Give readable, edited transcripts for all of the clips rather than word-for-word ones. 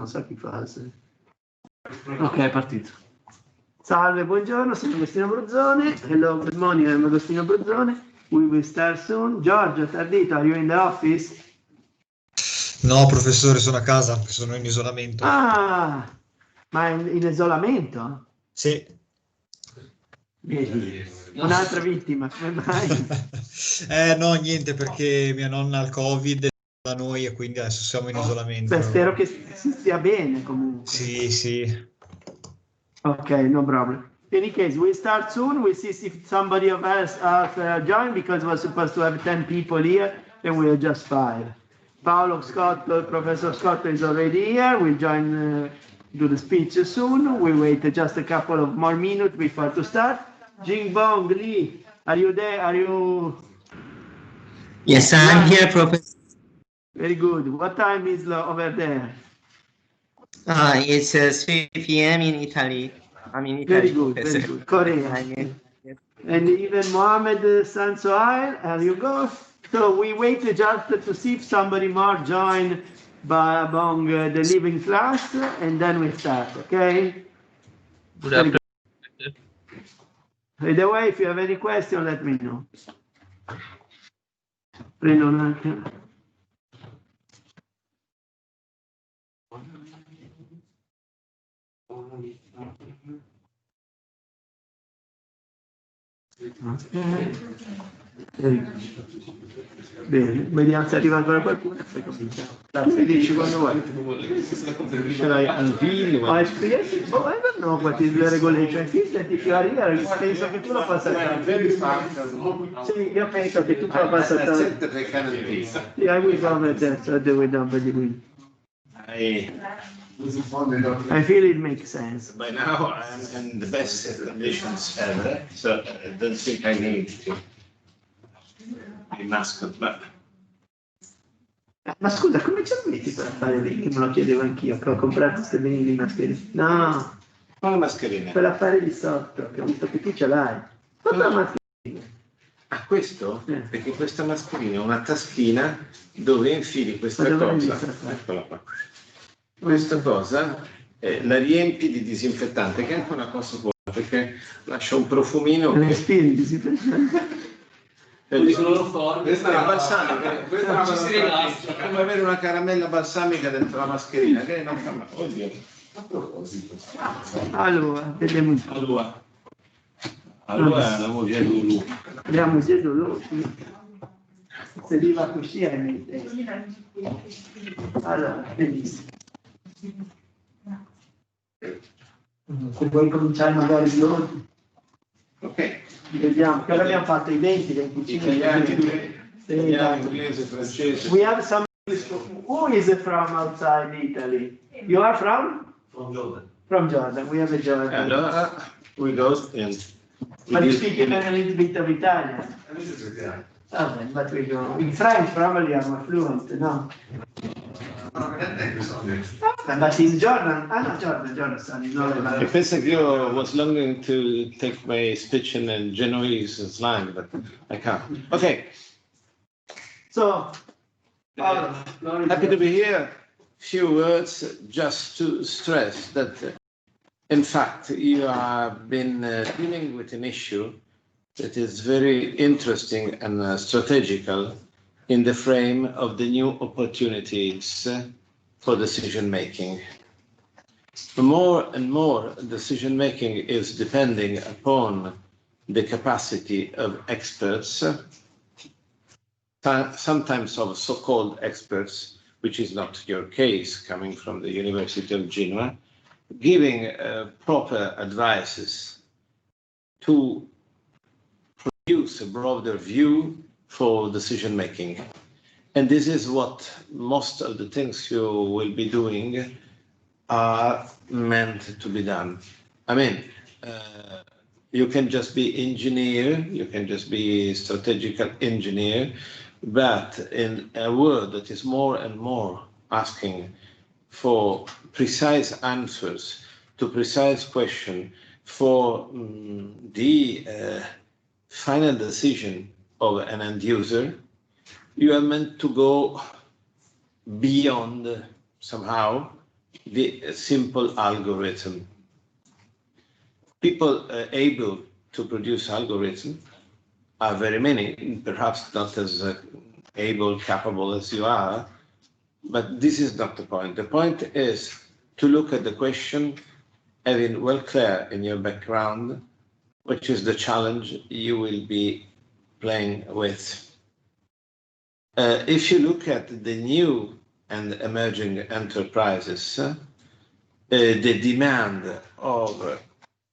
non so chi fa. Ok, è partito. Salve, buongiorno, sono Agostino Bruzzone. Hello, good morning, I'm Agostino Bruzzone. We will start soon. Giorgio Tardito, are you in the office? No, professore, sono a casa, sono in isolamento. Ah, ma in isolamento? Sì. Vedi, un'altra vittima, come mai? No, niente, perché mia nonna ha il Covid da noi e quindi adesso siamo in isolamento. Beh, spero che si stia bene comunque. Sì, sì. Ok, no problem. In any case, we start soon. We see if somebody of us join because we're supposed to have 10 people here and we are just 5. Paolo, Scotto, Professor Scotto is already here. We'll join, do the speech soon. We wait just a couple of more minutes before to start. Jing Bong Lee, are you there? Are you? Yes, I'm here, Professor. Very good. What time is over there? It's 3 p.m. in Italy. I'm in Italy. Very good, very good. Korea. And even Mohammed Sansohail, are you go? So we wait just to see if somebody more join among the living class, and then we start, okay? Good afternoon. By the way, if you have any question, let me know. Prendo un attimo. Bene, vediamo se arriva ancora qualcuno e poi cominciamo. Grazie, dici quando vuoi. Ce l'hai al video? I don't know what is the regulation. If you are here, penso che tu lo possa fare. Sì, io penso che tu lo possa fare. Sì, I will go over there, so do it down by the wind. I feel it makes sense. By now I'm in the best conditions ever, so I don't think I need to be masked. Ma scusa, come ci metti per fare lì? Che me lo chiedevo anch'io, che ho comprato queste benine di mascherine. No, Quale mascherina? per l'affare di sotto, che ho visto che tu ce l'hai. Quanta mascherina? Ah, questo? Eh. Perché questa mascherina ha una taschina dove infili questa cosa. Eccola qua. Questa cosa la riempi di disinfettante, che è anche una cosa buona, perché lascia un profumino. Respiri disinfettante. Questa è balsamica, è come avere una caramella balsamica dentro la mascherina, che non fa male. Oddio. A proposito. Allora, vediamo un po'. Allora la moglie Lulu. La moglie Lulu. Se lì va così è mente. Allora, benissimo. Se vuoi cominciare magari di oggi. Ok. Vediamo, che ora abbiamo fatto i 20, 25. Italiano, inglese, francese. We have some. Who is from outside Italy? You are from? From Jordan. From Jordan. We have a Jordan. Allora, we go in. But you speak even a little bit of Italian. Oh, but we go. In French, probably I'm more fluent, no? But in Jordan, no, Jordan, sorry, no. I penso che io was longing to take my speech in Genoese slang, but I can't. Okay. So, Paolo, Happy to be here. Few words just to stress that, in fact, you have been dealing with an issue that is very interesting and strategical in the frame of the new opportunities for decision making. More and more decision making is depending upon the capacity of experts, sometimes of so-called experts, which is not your case, coming from the University of Genoa, giving proper advices to produce a broader view for decision making. And this is what most of the things you will be doing are meant to be done. I mean, you can just be engineer, you can just be strategical engineer, but in a world that is more and more asking for precise answers to precise questions for the final decision of an end user, you are meant to go beyond somehow the simple algorithm. People able to produce algorithm are very many, perhaps not as able, capable as you are, but this is not the point. The point is to look at the question, having well clear in your background, which is the challenge you will be playing with. If you look at the new and emerging enterprises, the demand of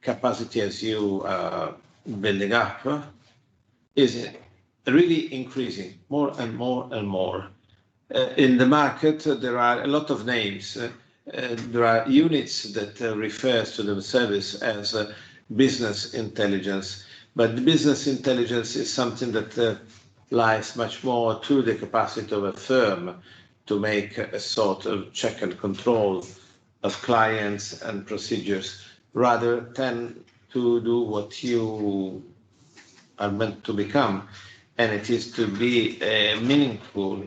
capacity as you are building up is really increasing more and more and more. In the market, there are a lot of names. There are units that refer to themselves as business intelligence, but the business intelligence is something that lies much more to the capacity of a firm to make a sort of check and control of clients and procedures, rather than to do what you are meant to become, and it is to be a meaningful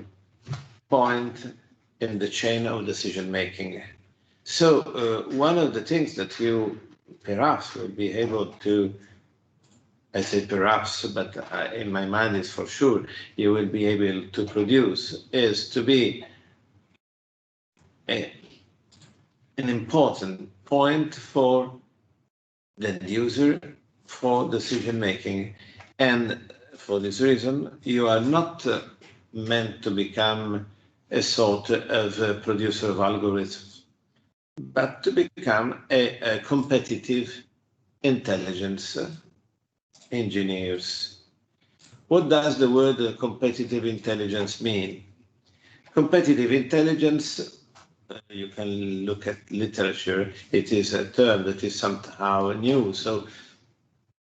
point in the chain of decision making. So one of the things that you perhaps will be able to, I say perhaps, but in my mind is for sure, you will be able to produce is to be an important point for the user for decision making. And for this reason, you are not meant to become a sort of a producer of algorithms, but to become a competitive intelligence engineers. What does the word competitive intelligence mean? Competitive intelligence, you can look at literature, it is a term that is somehow new, so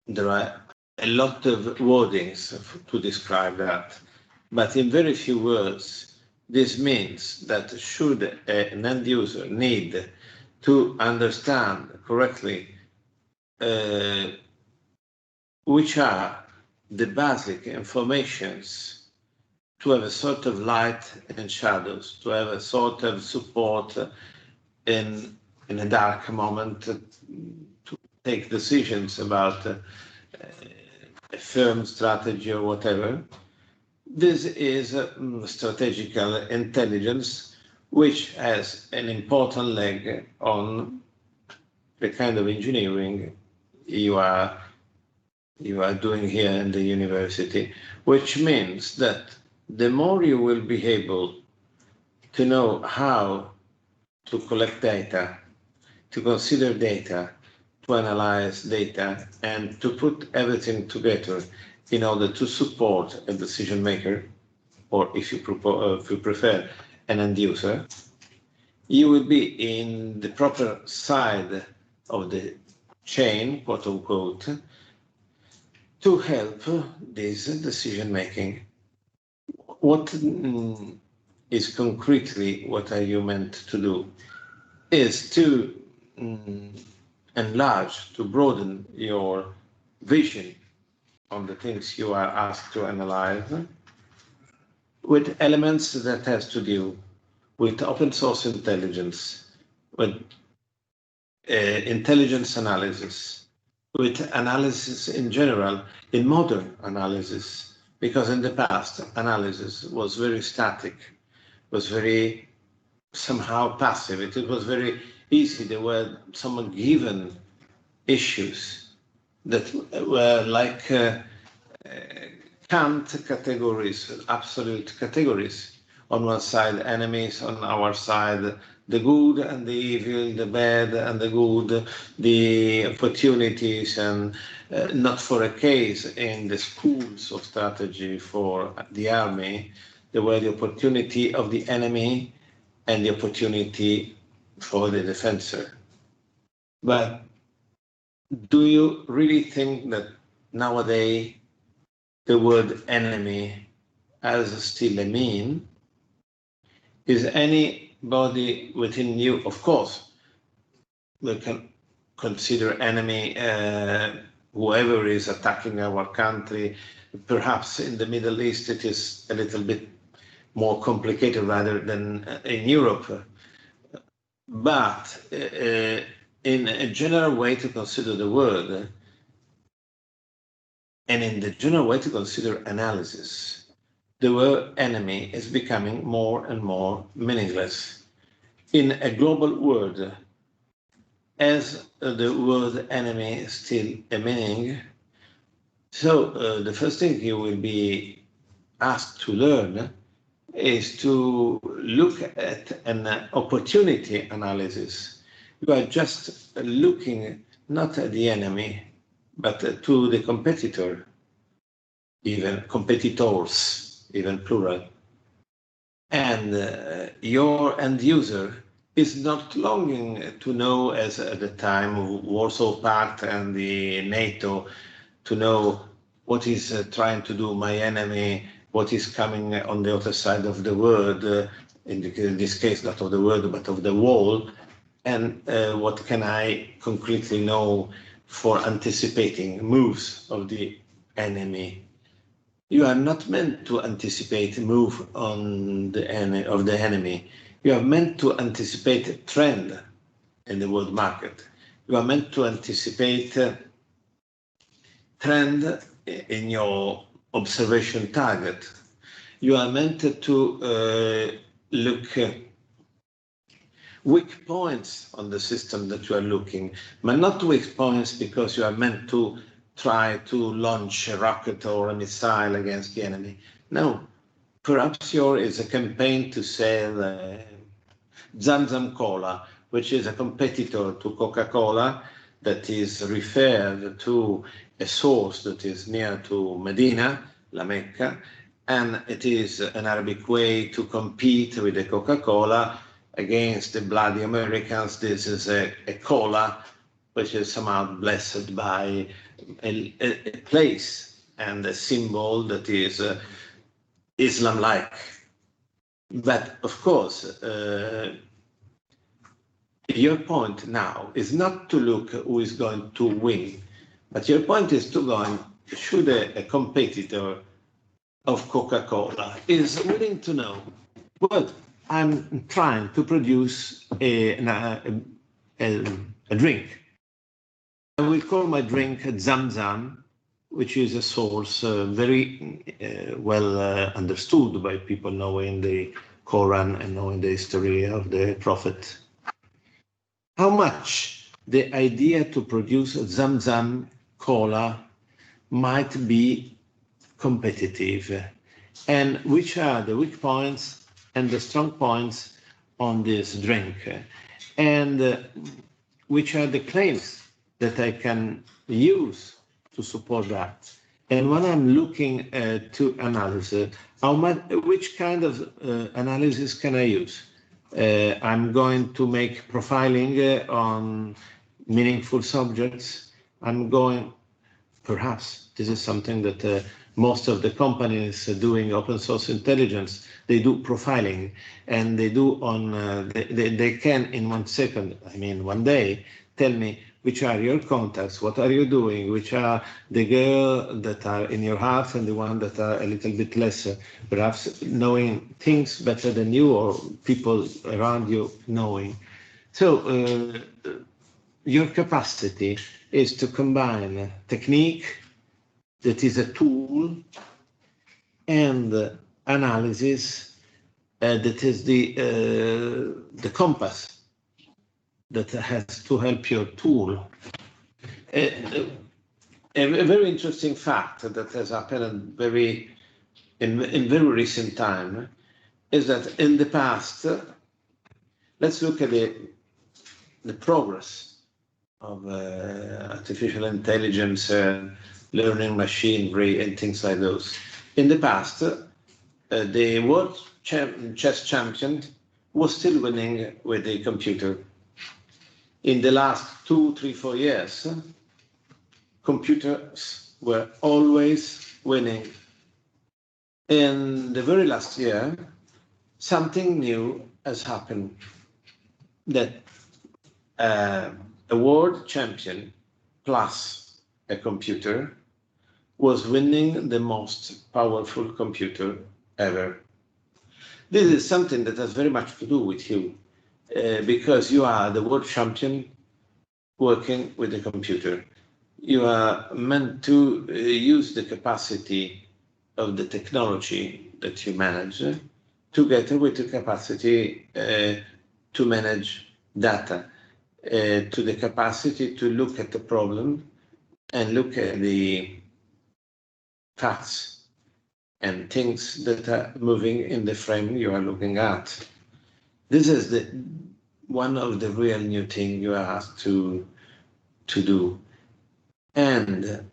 there are a lot of wordings to describe that. But in very few words, this means that should an end user need to understand correctly which are the basic informations, to have a sort of light and shadows, to have a sort of support in a dark moment, to take decisions about a firm strategy or whatever. This is strategical intelligence, which has an important leg on the kind of engineering you are doing here in the university, which means that the more you will be able to know how to collect data, to consider data, to analyze data, and to put everything together in order to support a decision maker, or if you prefer, an end user, you will be in the proper side of the chain, quote unquote, to help this decision making. What is concretely what are you meant to do is to enlarge, to broaden your vision on the things you are asked to analyze with elements that has to do with open source intelligence, with intelligence analysis, with analysis in general, in modern analysis, because in the past analysis was very static, was very somehow passive. It was very easy. There were some given issues that were like Kant categories, absolute categories. On one side, enemies, on our side, the good and the evil, the bad and the good, the opportunities, and not for a case in the schools of strategy for the army, there were the opportunity of the enemy and the opportunity for the defender. But do you really think that nowadays the word enemy has still a meaning? Is anybody within you, of course, we can consider enemy whoever is attacking our country. Perhaps in the Middle East it is a little bit more complicated rather than in Europe. But in a general way to consider the word, and in the general way to consider analysis, the word enemy is becoming more and more meaningless. In a global world, as the word enemy is still a meaning, so the first thing you will be asked to learn is to look at an opportunity analysis. You are just looking not at the enemy, but to the competitor, even competitors, even plural. And your end user is not longing to know, as at the time of Warsaw Pact and the NATO, to know what is trying to do my enemy, what is coming on the other side of the world, in this case not of the world but of the wall, and what can I concretely know for anticipating moves of the enemy. You are not meant to anticipate a move on the enemy. You are meant to anticipate a trend in the world market. You are meant to anticipate a trend in your observation target. You are meant to look weak points on the system that you are looking, but not weak points because you are meant to try to launch a rocket or a missile against the enemy. No, perhaps yours is a campaign to sell Zamzam Cola, which is a competitor to Coca-Cola that is referred to a source that is near to Medina, La Mecca, and it is an Arabic way to compete with the Coca-Cola against the bloody Americans. This is a cola which is somehow blessed by a place and a symbol that is Islam-like. But of course, your point now is not to look who is going to win, but your point is to go, should a competitor of Coca-Cola is willing to know, well, I'm trying to produce a drink. I will call my drink Zamzam, which is a source very well understood by people knowing the Quran and knowing the history of the Prophet. How much the idea to produce Zamzam cola might be competitive, and which are the weak points and the strong points on this drink, and which are the claims that I can use to support that. And when I'm looking to analysis, which kind of analysis can I use? I'm going to make profiling on meaningful subjects. I'm going, perhaps this is something that most of the companies doing open source intelligence, they do profiling, and they do on, they can in 1 second, I mean 1 day, tell me which are your contacts, what are you doing, which are the girls that are in your heart and the ones that are a little bit less, perhaps knowing things better than you or people around you knowing. So your capacity is to combine technique, that is a tool, and analysis, that is the compass that has to help your tool. A very interesting fact that has happened in very recent time is that in the past, let's look at the progress of artificial intelligence, learning machinery, and things like those. In the past, the world chess champion was still winning with the computer. In the last 2, 3, 4 years, computers were always winning. In the very last year, something new has happened, that a world champion plus a computer was winning the most powerful computer ever. This is something that has very much to do with you. because you are the world champion working with the computer. You are meant to use the capacity of the technology that you manage together with the capacity to manage data, to the capacity to look at the problem and look at the facts and things that are moving in the frame you are looking at. This is one of the real new things you are asked to do. And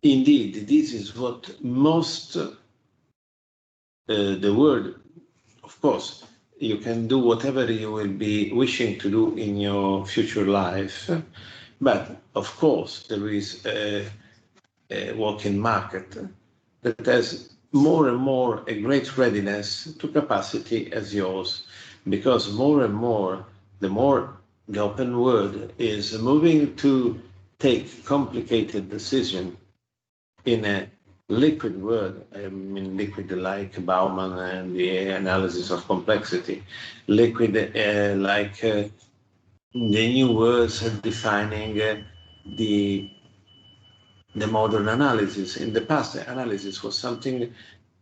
indeed, this is what most the world, of course, you can do whatever you will be wishing to do in your future life, but of course there is a working market that has more and more a great readiness to capacity as yours, because more and more, the more the open world is moving to take complicated decisions in a liquid world. I mean liquid like Bauman and the analysis of complexity, liquid like the new words defining the modern analysis. In the past, the analysis was something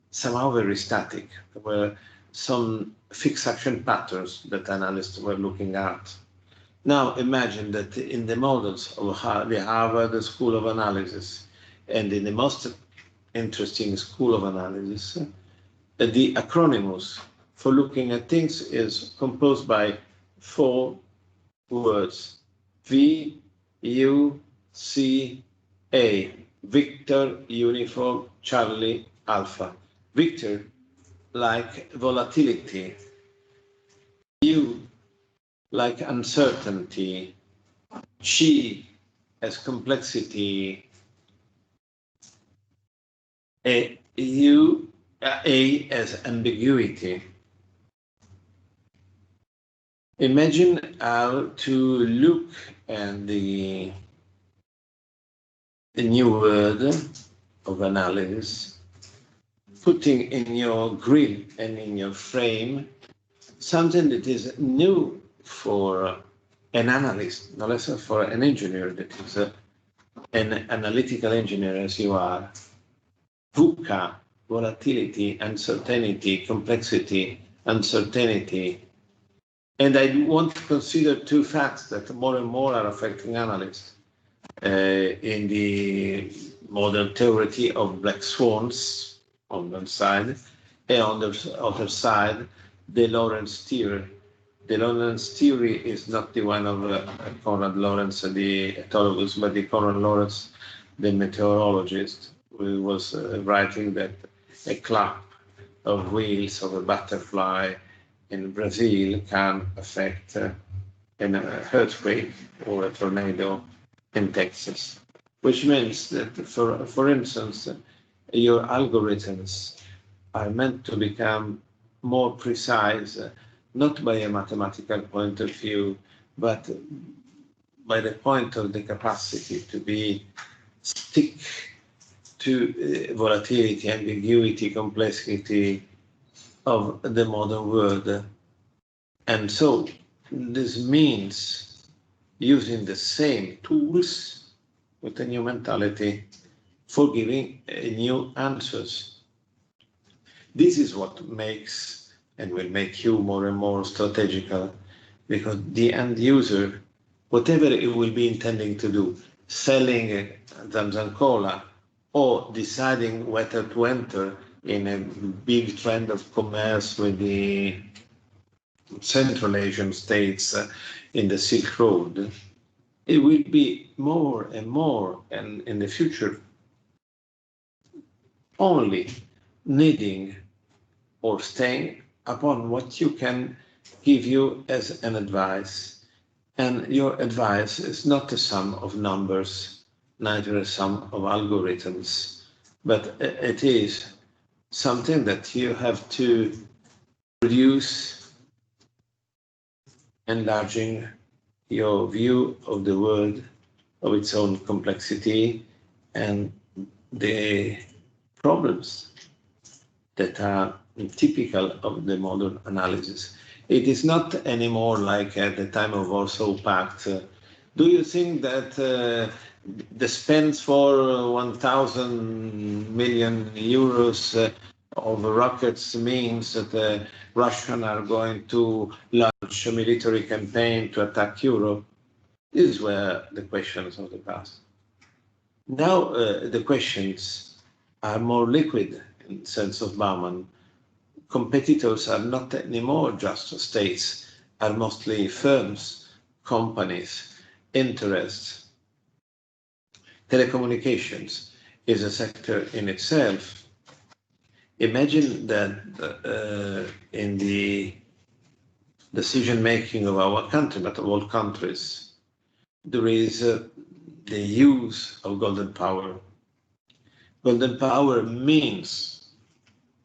somehow very static. There were some fixed action patterns that analysts were looking at. Now imagine that in the models of the Harvard School of Analysis and in the most interesting school of analysis, the acronyms for looking at things is composed by 4 words: V, U, C, A. Victor, Uniform, Charlie, Alpha. Victor, like volatility. U, like uncertainty. G, as complexity. A as ambiguity. Imagine how to look at the new word of analysis, putting in your grill and in your frame something that is new for an analyst, no less for an engineer that is an analytical engineer as you are. VUCA, volatility, uncertainty, complexity, uncertainty. And I want to consider 2 facts that more and more are affecting analysts. In the modern theory of black swans on one side, and on the other side, the Lorentz theory. The Lorentz theory is not the one of Konrad Lorenz, the ethologist, but the Konrad Lorenz, the meteorologist, who was writing that a clap of wheels of a butterfly in Brazil can affect an earthquake or a tornado in Texas, which means that, for instance, your algorithms are meant to become more precise, not by a mathematical point of view, but by the point of the capacity to be stick to volatility, ambiguity, complexity of the modern world. And so this means using the same tools with a new mentality for giving new answers. This is what makes and will make you more and more strategical, because the end user, whatever it will be intending to do, selling Zamzam Cola or deciding whether to enter in a big trend of commerce with the Central Asian states in the Silk Road, it will be more and more, and in the future, only needing or staying upon what you can give you as an advice. And your advice is not a sum of numbers, neither a sum of algorithms, but it is something that you have to produce, enlarging your view of the world, of its own complexity, and the problems that are typical of the modern analysis. It is not anymore like at the time of Warsaw Pact. Do you think that the spends for 1,000 million euros of rockets means that the Russians are going to launch a military campaign to attack Europe? These were the questions of the past. Now the questions are more liquid in the sense of Bauman. Competitors are not anymore just states, are mostly firms, companies, interests. Telecommunications is a sector in itself. Imagine that in the decision-making of our country, but of all countries, there is the use of golden power. Golden power means,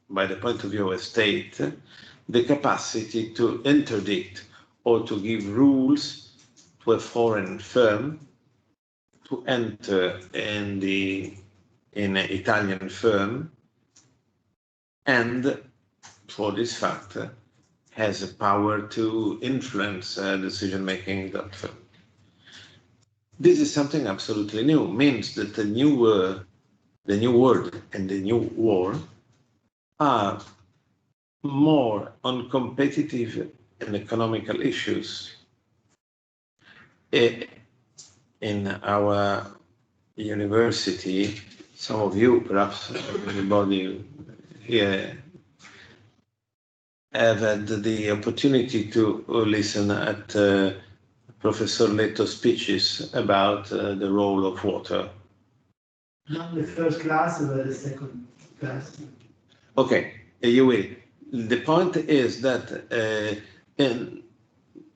by the point of view of a state, the capacity to interdict or to give rules to a foreign firm to enter in an Italian firm, and for this fact has a power to influence decision-making in that firm. This is something absolutely new. Means that the new world and the new war are more on competitive and economical issues. In our university, some of you, perhaps everybody here, have had the opportunity to listen at Professor Leto's speeches about the role of water. Not the first class, but the second class. Okay, you will. The point is that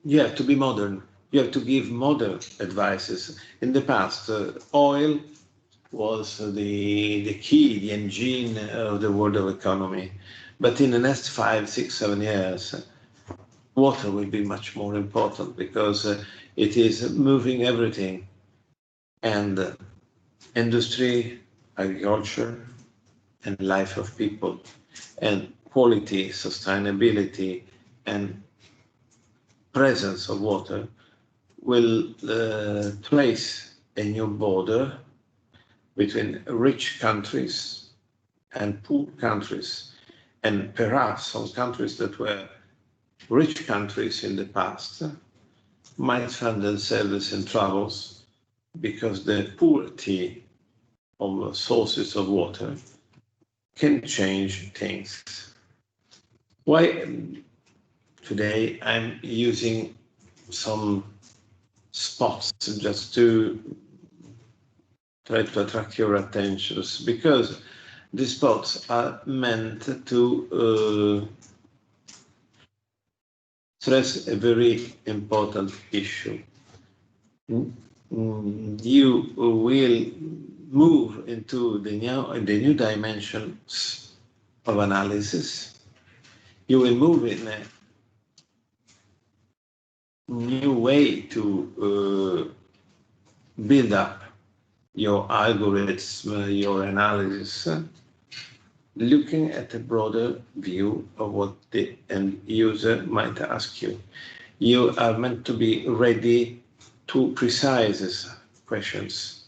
you have to be modern. You have to give modern advices. In the past, oil was the key, the engine of the world of economy. But in the next 5, 6, 7 years, water will be much more important because it is moving everything. And industry, agriculture, and life of people, and quality, sustainability, and presence of water will place a new border between rich countries and poor countries, and perhaps some countries that were rich countries in the past might find themselves in troubles because the poverty of sources of water can change things. Why today I'm using some spots just to try to attract your attention, because these spots are meant to stress a very important issue. You will move into the new dimensions of analysis. You will move in a new way to build up your algorithms, your analysis, looking at a broader view of what the end user might ask you. You are meant to be ready to precise questions,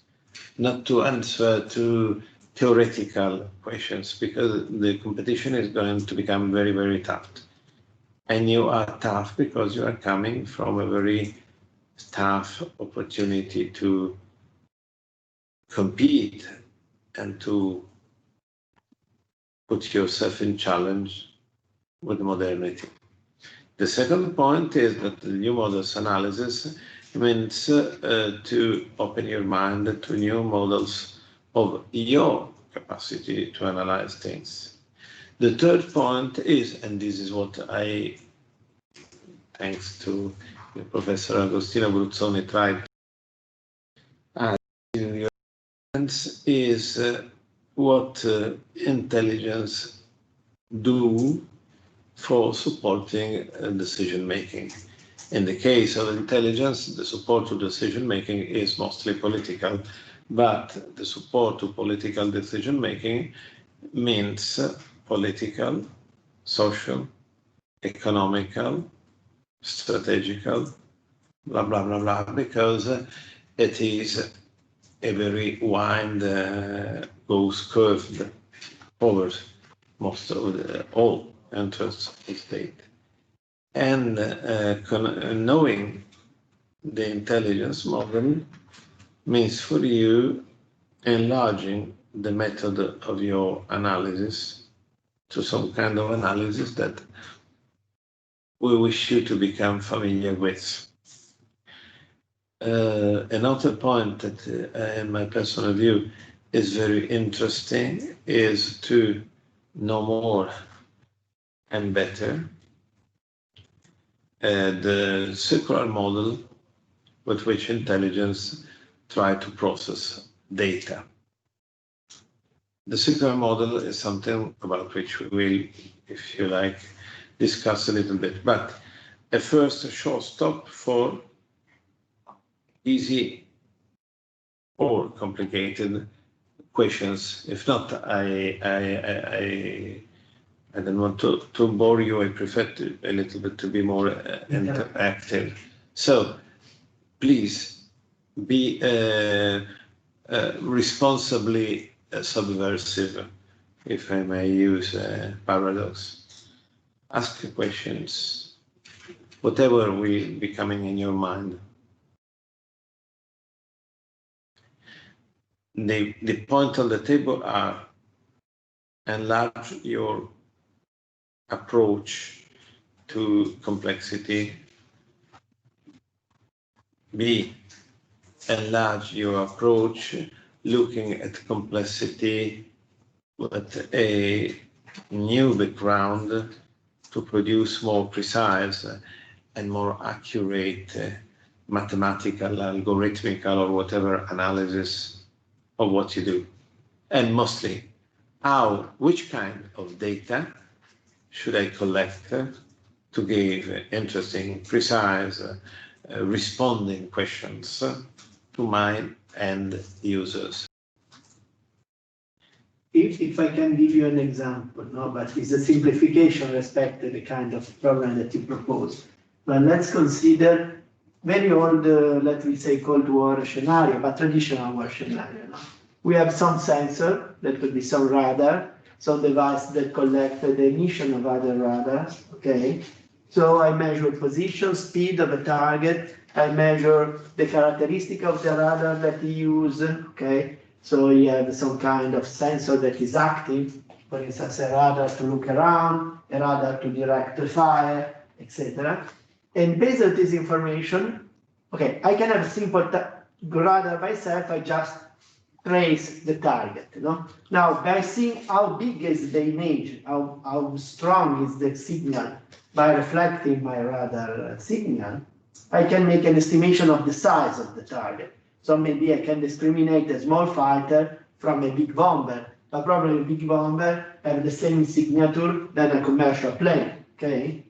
not to answer to theoretical questions, because the competition is going to become very, very tough. And you are tough because you are coming from a very tough opportunity to compete and to put yourself in challenge with modernity. The second point is that the new models analysis means to open your mind to new models of your capacity to analyze things. The third point is, and this is what I, thanks to Professor Agostino Bruzzone, tried to in your hands, is what intelligence do for supporting decision-making. In the case of intelligence, the support to decision-making is mostly political, but the support to political decision-making means political, social, economical, strategical, blah, blah, blah, blah, because it is a very wide, goes curved over most of all interests of the state. And knowing the intelligence model means for you enlarging the method of your analysis to some kind of analysis that we wish you to become familiar with. Another point that, in my personal view, is very interesting is to know more and better the circular model with which intelligence try to process data. The circular model is something about which we will, if you like, discuss a little bit. But at first, a short stop for easy or complicated questions. If not, I don't want to bore you. I prefer a little bit to be more interactive. So please be responsibly subversive, if I may use a paradox. Ask questions, whatever will be coming in your mind. The point on the table are enlarge your approach to complexity. B, enlarge your approach looking at complexity with a new background to produce more precise and more accurate mathematical, algorithmical, or whatever analysis of what you do. And mostly, which kind of data should I collect to give interesting, precise, responding questions to my end users. If I can give you an example, no, but it's a simplification respect to the kind of problem that you propose. But let's consider very old, let me say, Cold War scenario, but traditional war scenario. No? We have some sensor, that could be some radar, some device that collect the emission of other radars, okay? So I measure position, speed of a target, I measure the characteristic of the radar that you use, okay? So you have some kind of sensor that is active, for instance, a radar to look around, a radar to direct the fire, etc. And based on this information, okay, I can have a simple radar by itself, I just trace the target. You know? Now, by seeing how big is the image, how strong is the signal, by reflecting my radar signal, I can make an estimation of the size of the target. So maybe I can discriminate a small fighter from a big bomber, but probably a big bomber have the same signature than a commercial plane, okay?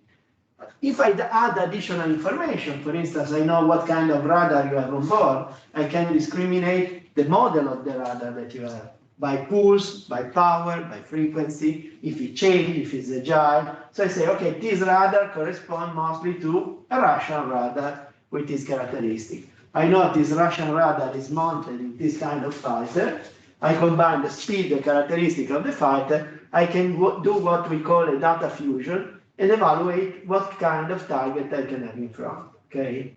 If I add additional information, for instance, I know what kind of radar you have on board, I can discriminate the model of the radar that you have by pulse, by power, by frequency, if it changes, if it's agile. So I say, okay, this radar corresponds mostly to a Russian radar with this characteristic. I know this Russian radar is mounted in this kind of fighter. I combine the speed, the characteristic of the fighter. I can do what we call a data fusion and evaluate what kind of target I can have in front, okay?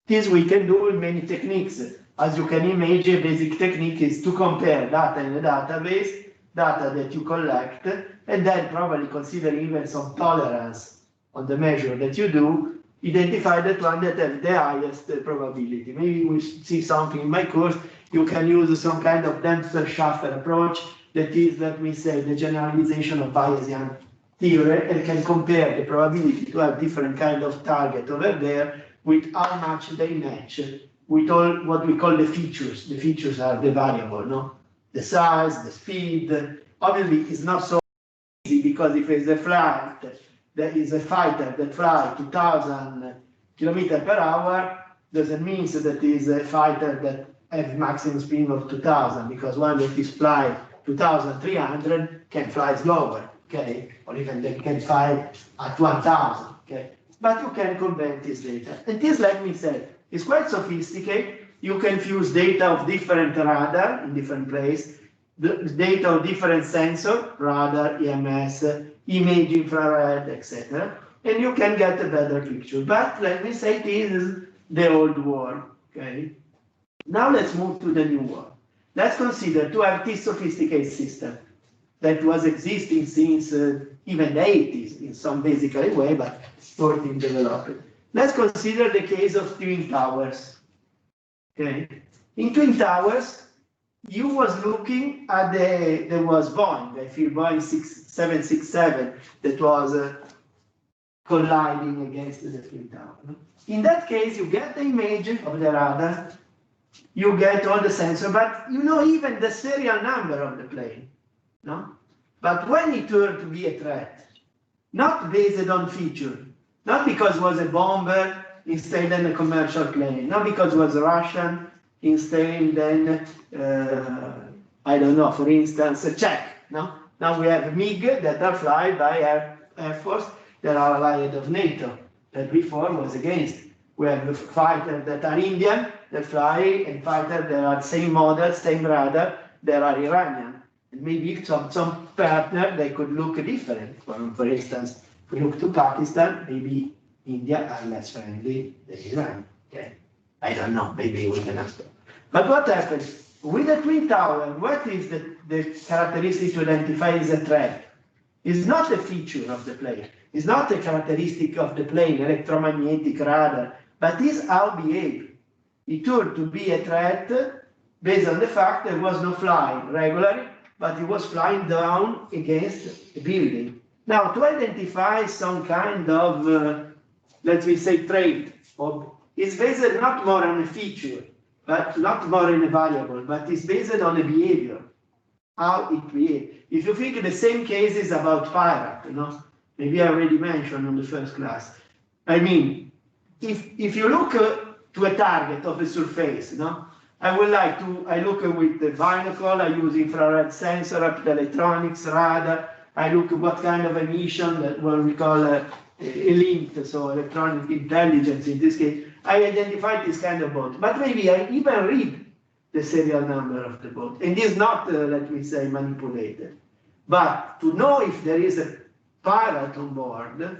This we can do with many techniques. As you can imagine, a basic technique is to compare data in a database, data that you collect, and then probably consider even some tolerance on the measure that you do, identify that one that has the highest probability. Maybe we see something in my course, you can use some kind of Dempster-Schaffer approach, that is, let me say, the generalization of Bayesian theory, and can compare the probability to have different kind of target over there with how much they match with all what we call the features. The features are the variable, no? The size, the speed. Obviously, it's not so easy because if it's a flight, there is a fighter that flies 2,000 kilometers per hour, doesn't mean that it is a fighter that has maximum speed of 2,000, because one that is flying 2,300 can fly slower, okay? Or even they can fly at 1,000, okay? but you can convert this data. And this, let me say, is quite sophisticated. You can fuse data of different radar in different places, the data of different sensor, radar, EMS, image, infrared, etc. And you can get a better picture. But let me say this is the old world, okay? Now let's move to the new world. Let's consider to have this sophisticated system that was existing since even the 80s in some basic way, but not in development. Let's consider the case of Twin Towers. Okay, in Twin Towers, you was looking at there was Boeing, I feel Boeing 767 that was colliding against the Twin Tower. In that case, you get the image of the radar, you get all the sensor, but you know even the serial number of the plane, no? But when it turned to be a threat, not based on feature, not because it was a bomber instead of a commercial plane, not because it was Russian instead then, I don't know, for instance, a Czech, no? Now we have MiG that are flying by Air Force that are allied of NATO, that before was against. We have fighters that are Indian, that fly, and fighters that are same model, same radar, that are Iranian. And maybe some partner, they could look different. For instance, if we look to Pakistan, maybe India are less friendly than Iran. Okay, I don't know, maybe we can ask them. But what happens? With the Twin Tower, what is the characteristic to identify as a threat? It's not a feature of the plane. It's not a characteristic of the plane, electromagnetic radar, but it's how it behaves. It turned to be a threat based on the fact there was no flying regularly, but it was flying down against a building. Now, to identify some kind of, let me say, trait, it's based not more on a feature, but not more on a variable, but it's based on a behavior, how it behaves. If you think the same cases about pirate, you know, maybe I already mentioned on the first class. I mean, if you look to a target of a surface, you know, I look with the binocle, I use infrared sensor, electronics, radar, I look at what kind of emission that what we call a link, so electronic intelligence in this case. I identify this kind of boat, but maybe I even read the serial number of the boat, and it's not, let me say, manipulated. But to know if there is a pirate on board,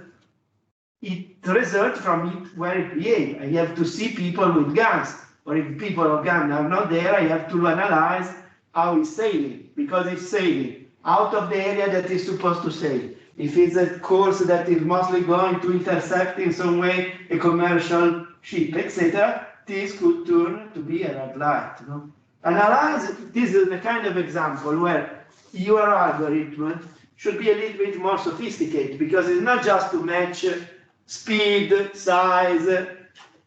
it results from it where it behaves. I have to see people with guns, or if people with guns are not there, I have to analyze how it's sailing, because it's sailing out of the area that is supposed to sail. If it's a course that is mostly going to intercept in some way a commercial ship, etc., this could turn to be a red light. You know? Analyze, this is the kind of example where your algorithm should be a little bit more sophisticated, because it's not just to match speed, size,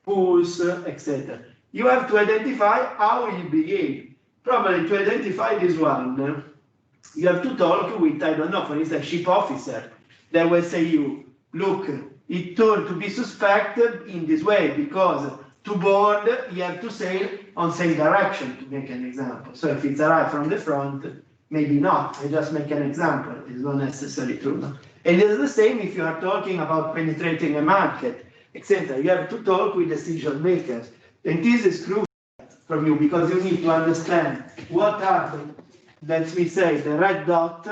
pulse, etc. You have to identify how it behaves. Probably to identify this one, you have to talk with, I don't know, for instance, ship officer. They will say you, look, it turned to be suspected in this way, because to board, you have to sail on same direction, to make an example. So if it's arrived from the front, maybe not. I just make an example. It's not necessarily true. No? And it's the same if you are talking about penetrating a market, etc. You have to talk with decision makers. And this is crucial from you, because you need to understand what are the, let me say, the red dot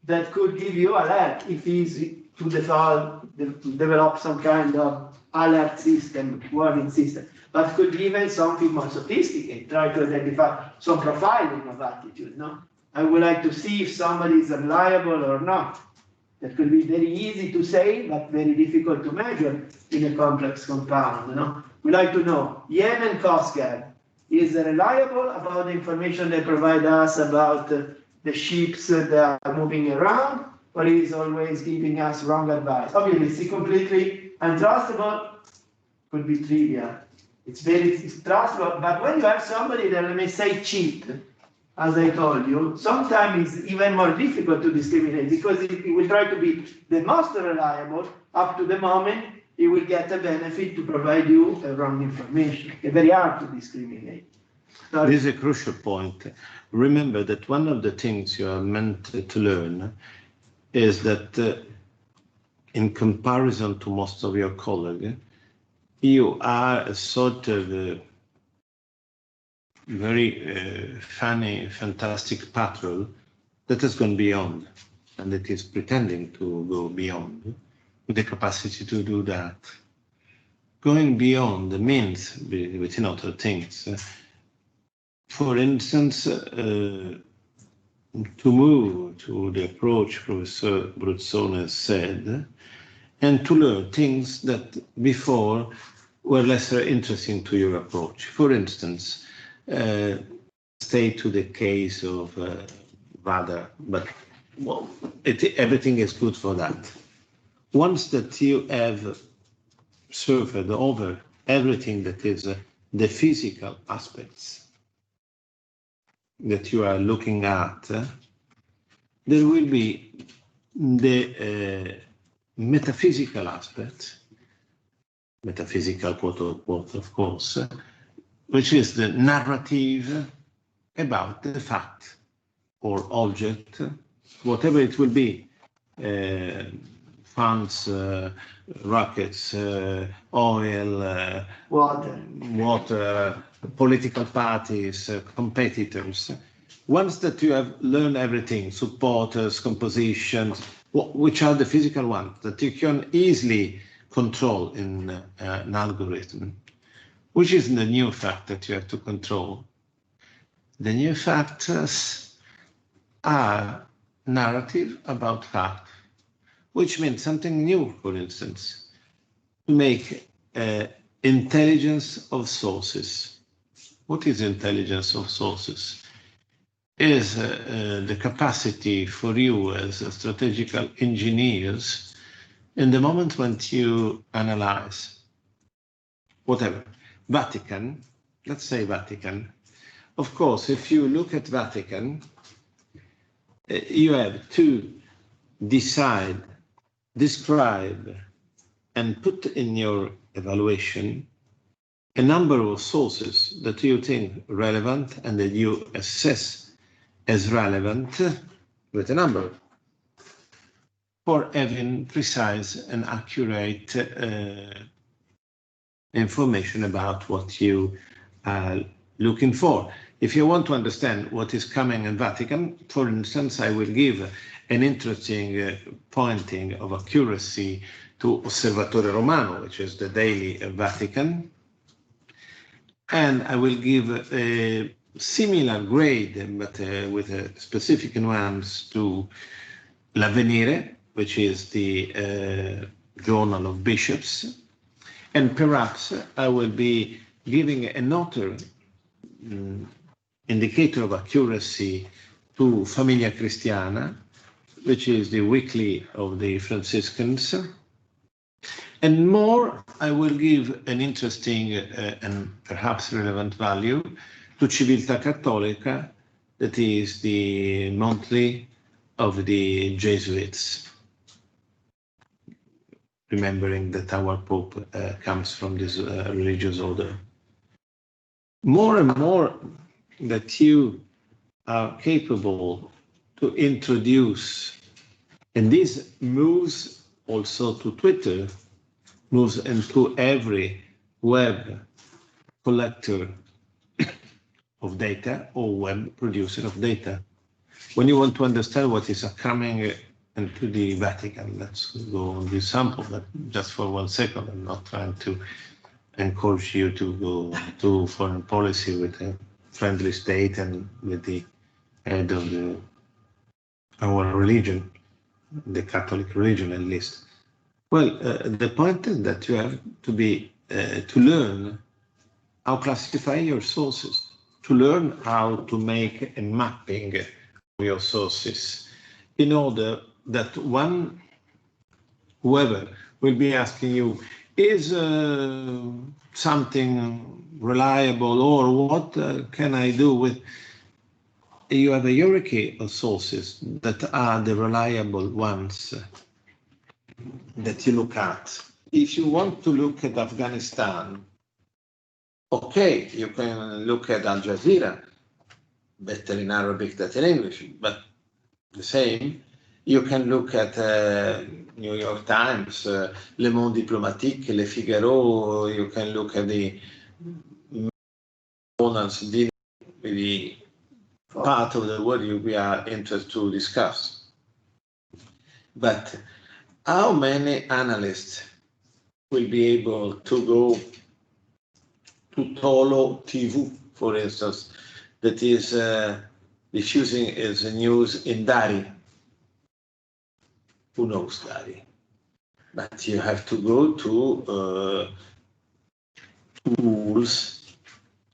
that could give you alert if easy to develop some kind of alert system, warning system, but could be even something more sophisticated, try to identify some profiling of attitude, no? I would like to see if somebody is reliable or not. That could be very easy to say, but very difficult to measure in a complex compound, no? We like to know, Yemen Coast Guard, is reliable about the information they provide us about the ships that are moving around, or is always giving us wrong advice? Obviously, completely untrustable could be trivial. It's trustable, but when you have somebody that may say cheat, as I told you, sometimes it's even more difficult to discriminate, because if he will try to be the most reliable, up to the moment, he will get a benefit to provide you wrong information. It's very hard to discriminate. This is a crucial point. Remember that one of the things you are meant to learn is that in comparison to most of your colleagues, you are a sort of very funny, fantastic patrol that has gone beyond, and that is pretending to go beyond, with the capacity to do that. Going beyond means, within other things, for instance, to move to the approach Professor Bruzzone said, and to learn things that before were less interesting to your approach. For instance, stay to the case of Vada, but well, everything is good for that. Once that you have surfed over everything that is the physical aspects that you are looking at, there will be the metaphysical aspect, metaphysical quote unquote, of course, which is the narrative about the fact or object, whatever it will be, funds, rockets, oil, water, political parties, competitors. Once that you have learned everything, supporters, compositions, which are the physical ones that you can easily control in an algorithm, which is the new fact that you have to control. The new factors are narrative about fact, which means something new, for instance, to make intelligence of sources. What is intelligence of sources? Is the capacity for you as strategical engineers in the moment when you analyze whatever, Vatican, let's say Vatican. Of course, if you look at Vatican, you have to decide, describe, and put in your evaluation a number of sources that you think relevant and that you assess as relevant with a number for having precise and accurate information about what you are looking for. If you want to understand what is coming in Vatican, for instance, I will give an interesting pointing of accuracy to Osservatore Romano, which is the daily Vatican. And I will give a similar grade, but with a specific nuance to L'Avvenire, which is the Journal of Bishops. And perhaps I will be giving another indicator of accuracy to Famiglia Cristiana, which is the weekly of the Franciscans. And more, I will give an interesting and perhaps relevant value to Civiltà Cattolica, that is the monthly of the Jesuits, remembering that our Pope comes from this religious order. More and more that you are capable to introduce, and this moves also to Twitter, moves into every web collector of data or web producer of data. When you want to understand what is coming into the Vatican, let's go on this sample, but just for 1 second. I'm not trying to encourage you to go to foreign policy with a friendly state and with the head of our religion, the Catholic religion at least. Well, the point is that you have to be to learn how to classify your sources, to learn how to make a mapping of your sources, in order that whoever will be asking you, is something reliable, or what can I do with? You have a hierarchy of sources that are the reliable ones that you look at. If you want to look at Afghanistan, okay, you can look at Al Jazeera, better in Arabic than in English, but the same. You can look at New York Times, Le Monde Diplomatique, Le Figaro. You can look at the journals dealing with the part of the world we are interested to discuss. But how many analysts will be able to go to Tolo TV, for instance, that is diffusing its news in Dari? Who knows Dari? But you have to go to tools,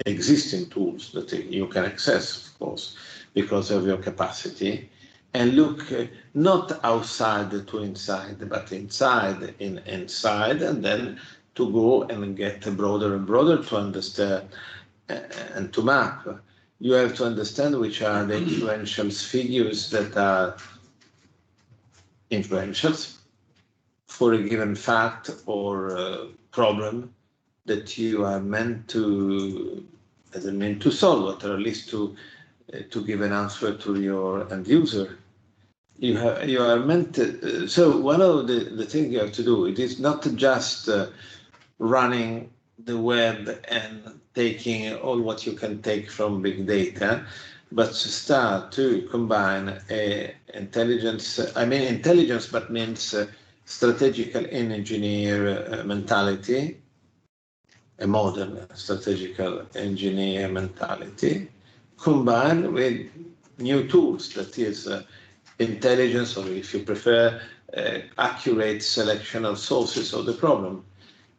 existing tools that you can access, of course, because of your capacity, and look not outside to inside, but inside, inside, and then to go and get broader and broader to understand and to map. You have to understand which are the influential figures that are influential for a given fact or problem that you are meant to, solve, or at least to give an answer to your end user. You are meant to, so one of the things you have to do, it is not just running the web and taking all what you can take from big data, but to start to combine intelligence, but means strategical engineer mentality, a modern strategical engineer mentality, combined with new tools, that is intelligence, or if you prefer, accurate selection of sources of the problem.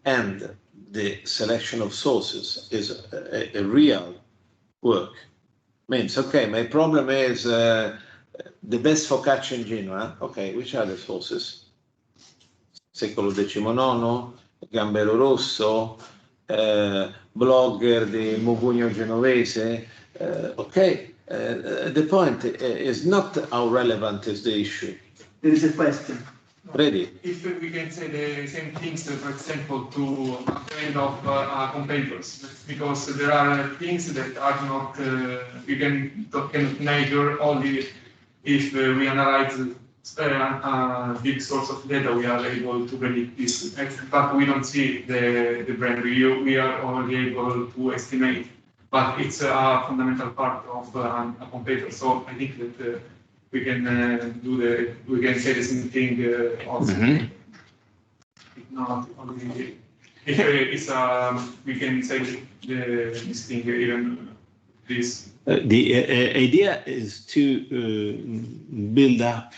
And the selection of sources is a real work. Means, okay, my problem is the best focaccia in Genoa. Okay, which are the sources? Secolo XIX, Gambero Rosso, blogger di Mugugno Genovese. Okay, the point is not how relevant is the issue. There is a question. Ready? If we can say the same things, for example, to a kind of competitors, because there are things that are not, we cannot measure only if we analyze a big source of data, we are able to predict this. But we don't see the brand. We are only able to estimate, but it's a fundamental part of a competitor. So I think that we can we can say the same thing also. Mm-hmm. If not only, if it's we can say this thing even this. The idea is to build up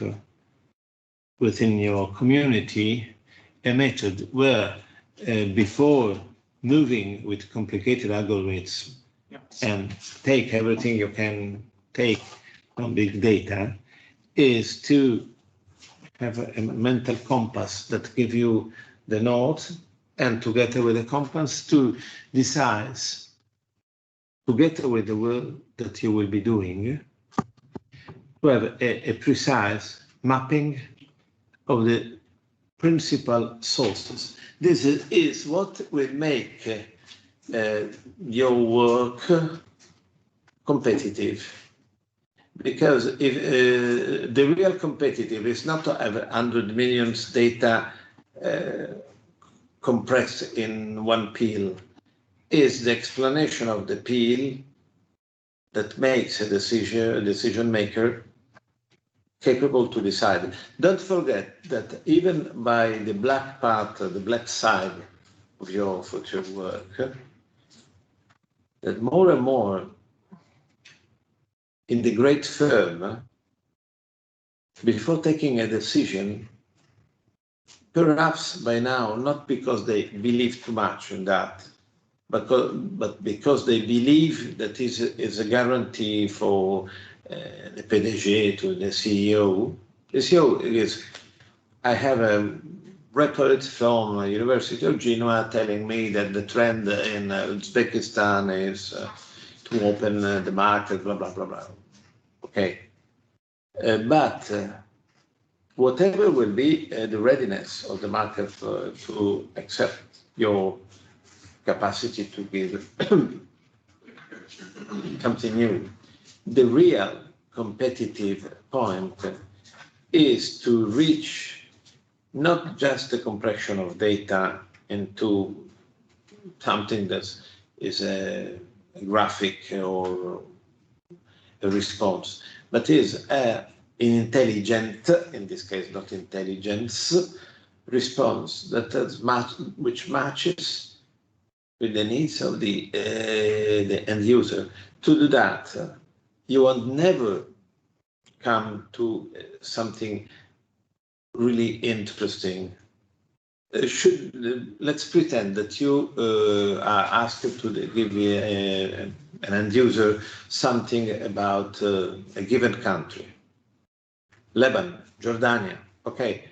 within your community a method where before moving with complicated algorithms and take everything you can take from big data, is to have a mental compass that give you the north, and together with the compass to decide, together with the work that you will be doing, to have a precise mapping of the principal sources. This is what will make your work competitive. Because if the real competitive is not to have 100 million data compressed in one peel, is the explanation of the peel that makes a decision maker capable to decide. Don't forget that even by the black part, the black side of your future work, that more and more in the great firm, before taking a decision, perhaps by now, not because they believe too much in that, but because they believe that is a guarantee for the PDG to the CEO. The CEO is, I have a report from the University of Genoa telling me that the trend in Uzbekistan is to open the market, blah, blah, blah, blah. Okay. But whatever will be the readiness of the market to accept your capacity to give something new, the real competitive point is to reach not just the compression of data into something that is a graphic or a response, but is an intelligent, in this case not intelligence, response that which matches with the needs of the end user. To do that, you will never come to something really interesting. Let's pretend that you are asked to give an end user something about a given country, Lebanon, Jordania. Okay,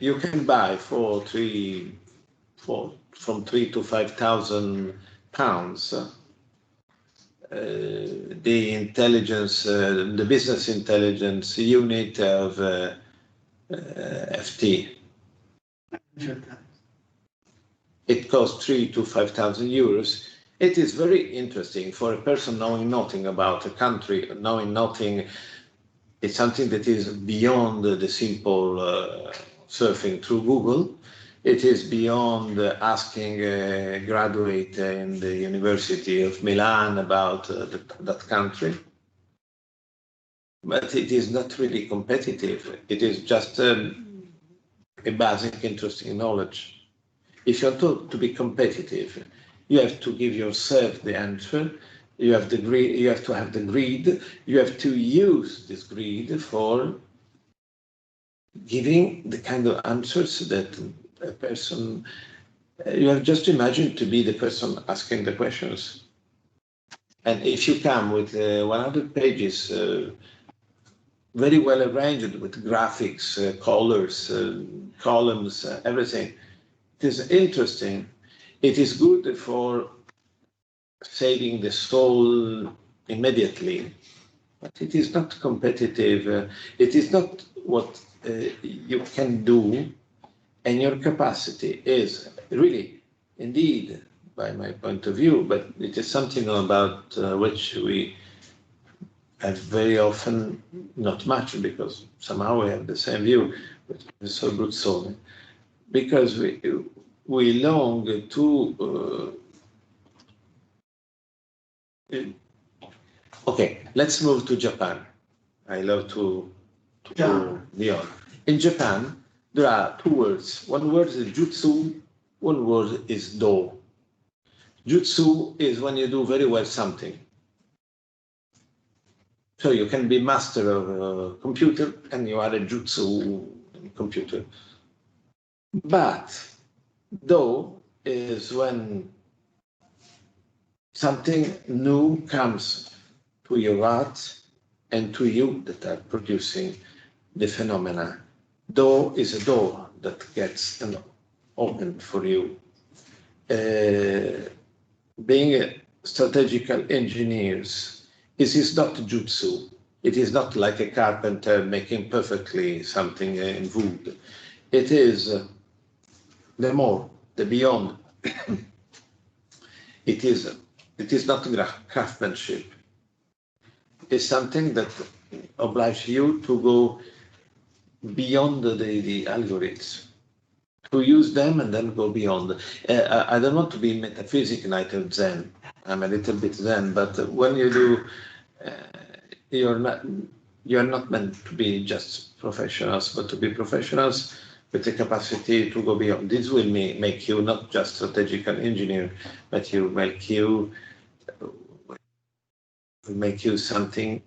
you can buy from 3,000 to 5,000 pounds the intelligence, the business intelligence unit of FT. It costs 3,000 to 5,000 euros. It is very interesting for a person knowing nothing about a country, knowing nothing. It's something that is beyond the simple surfing through Google. It is beyond asking a graduate in the University of Milan about that country. But it is not really competitive. It is just a basic, interesting knowledge. If you want to be competitive, you have to give yourself the answer. You have the greed. You have to have the greed. You have to use this greed for giving the kind of answers that a person. You have just imagined to be the person asking the questions. And if you come with 100 pages, very well arranged with graphics, colors, columns, everything, it is interesting. It is good for saving the soul immediately, but it is not competitive. It is not what you can do, and your capacity is really, indeed, by my point of view, but it is something about which we have very often not much, because somehow we have the same view with Professor Bruzzone, because we long to okay, let's move to Japan. I love to go beyond. In Japan, there are two words. One word is jutsu, one word is do. Jutsu is when you do very well something. So you can be master of a computer and you are a jutsu computer. But do is when something new comes to your art and to you that are producing the phenomena. Do is a door that gets opened for you. Being strategical engineers, it is not jutsu. It is not like a carpenter making perfectly something in wood. It is the more, the beyond. It is not craftsmanship. It's something that obliges you to go beyond the algorithms, to use them and then go beyond. I don't want to be metaphysical, neither Zen. I'm a little bit Zen, but when you do, you're not meant to be just professionals, but to be professionals with the capacity to go beyond. This will make you not just strategical engineer, but will make you something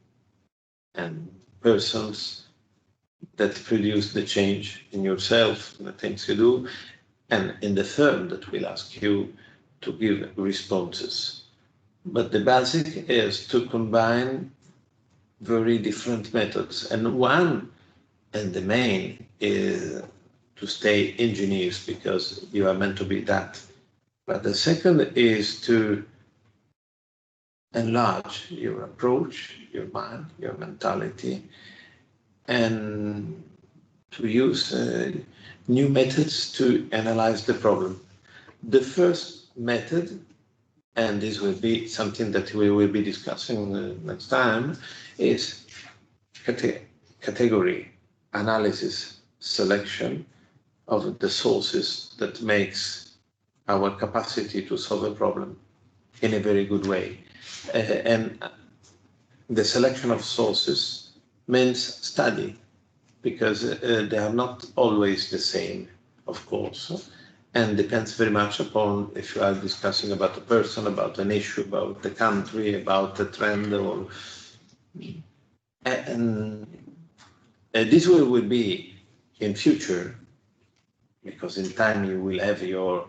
and persons that produce the change in yourself, the things you do, and in the firm that will ask you to give responses. But the basic is to combine very different methods. And one, and the main, is to stay engineers because you are meant to be that. But the second is to enlarge your approach, your mind, your mentality, and to use new methods to analyze the problem. The first method, and this will be something that we will be discussing next time, is category analysis selection of the sources that makes our capacity to solve a problem in a very good way. And the selection of sources means study, because they are not always the same, of course, and depends very much upon if you are discussing about a person, about an issue, about the country, about a trend, or and this will be in future, because in time you will have your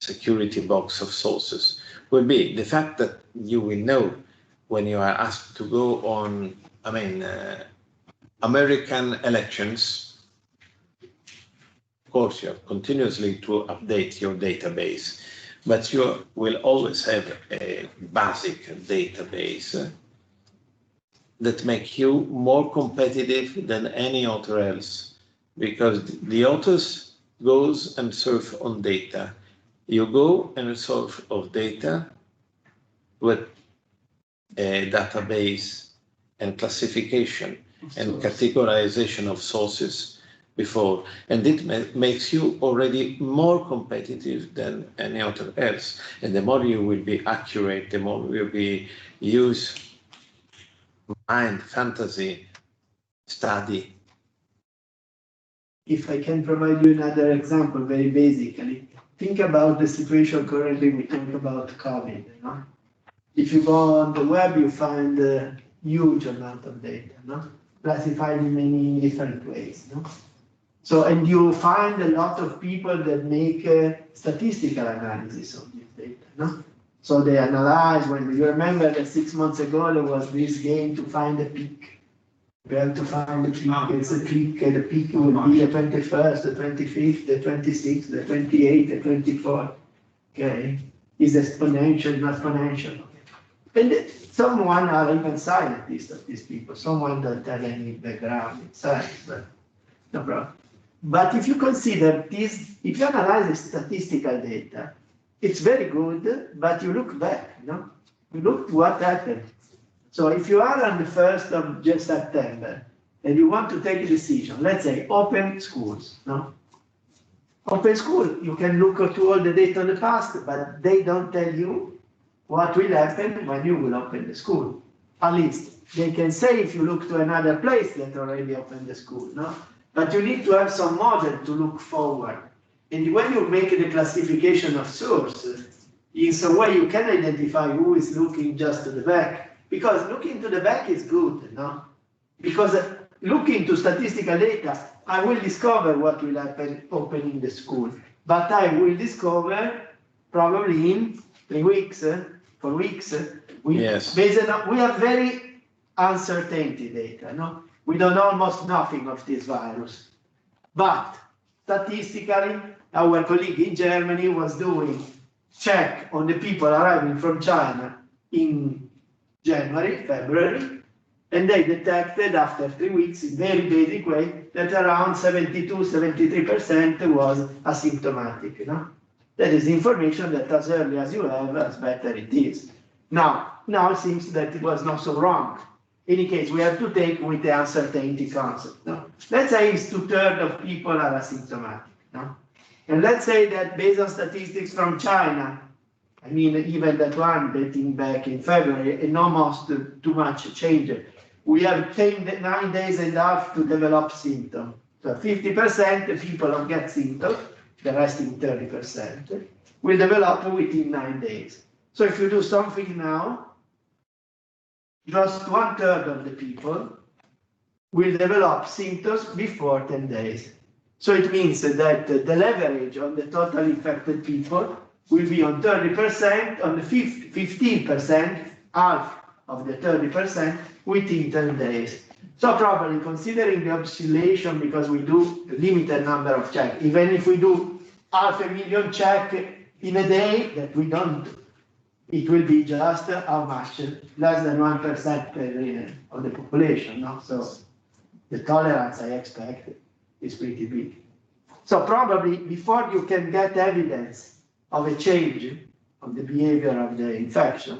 security box of sources, will be the fact that you will know when you are asked to go on, American elections. Of course, you have continuously to update your database, but you will always have a basic database that make you more competitive than any author else, because the authors goes and surf on data. You go and surf of data with a database and classification and categorization of sources before, and it makes you already more competitive than any other else. And the more you will be accurate, the more you will be use mind, fantasy, study. If I can provide you another example, very basically, think about the situation currently. We talk about COVID. If you go on the web, you find a huge amount of data, classified in many different ways. So, and you find a lot of people that make statistical analysis of this data. So they analyze, when you remember that 6 months ago, there was this game to find a peak. We have to find the peak. It's a peak. The peak will be the 21st, the 25th, the 26th, the 28th, the 24th. Okay, is exponential, not exponential. And someone are even scientists of these people. Someone don't have any background in science, but no problem. But if you consider this, if you analyze the statistical data, it's very good. But you look back, you look what happened. So if you are on the 1st of September and you want to take a decision, let's say open schools, Open school, you can look to all the data in the past, but they don't tell you what will happen when you will open the school. At least they can say if you look to another place that already opened the school, But you need to have some model to look forward. And when you make the classification of sources, in some way you can identify who is looking just to the back. Because looking to the back is good, Because looking to statistical data, I will discover what will happen opening the school. But I will discover probably in 3 weeks, 4 weeks. Yes. We have very uncertainty data, We don't know almost nothing of this virus. But statistically, our colleague in Germany was doing check on the people arriving from China in January, February, and they detected after 3 weeks in very basic way that around 72–73% was asymptomatic. That is information that as early as you have, as better it is. Now it seems that it was not so wrong. In any case, we have to take with the uncertainty concept. Let's say it's 2/3 of people are asymptomatic. And let's say that based on statistics from China, even that one dating back in February, and almost too much change. We have 9 days and a half to develop symptoms. So 50% of people don't get symptoms, the rest in 30% will develop within 9 days. So if you do something now, just 1/3 of the people will develop symptoms before 10 days. So it means that the leverage on the total infected people will be on 30%, on the 15%, half of the 30% within 10 days. So probably considering the oscillation, because we do a limited number of checks, even if we do 500,000 checks in a day, that we don't, it will be just how much? Less than 1% of the population. So the tolerance I expect is pretty big. So probably before you can get evidence of a change of the behavior of the infection,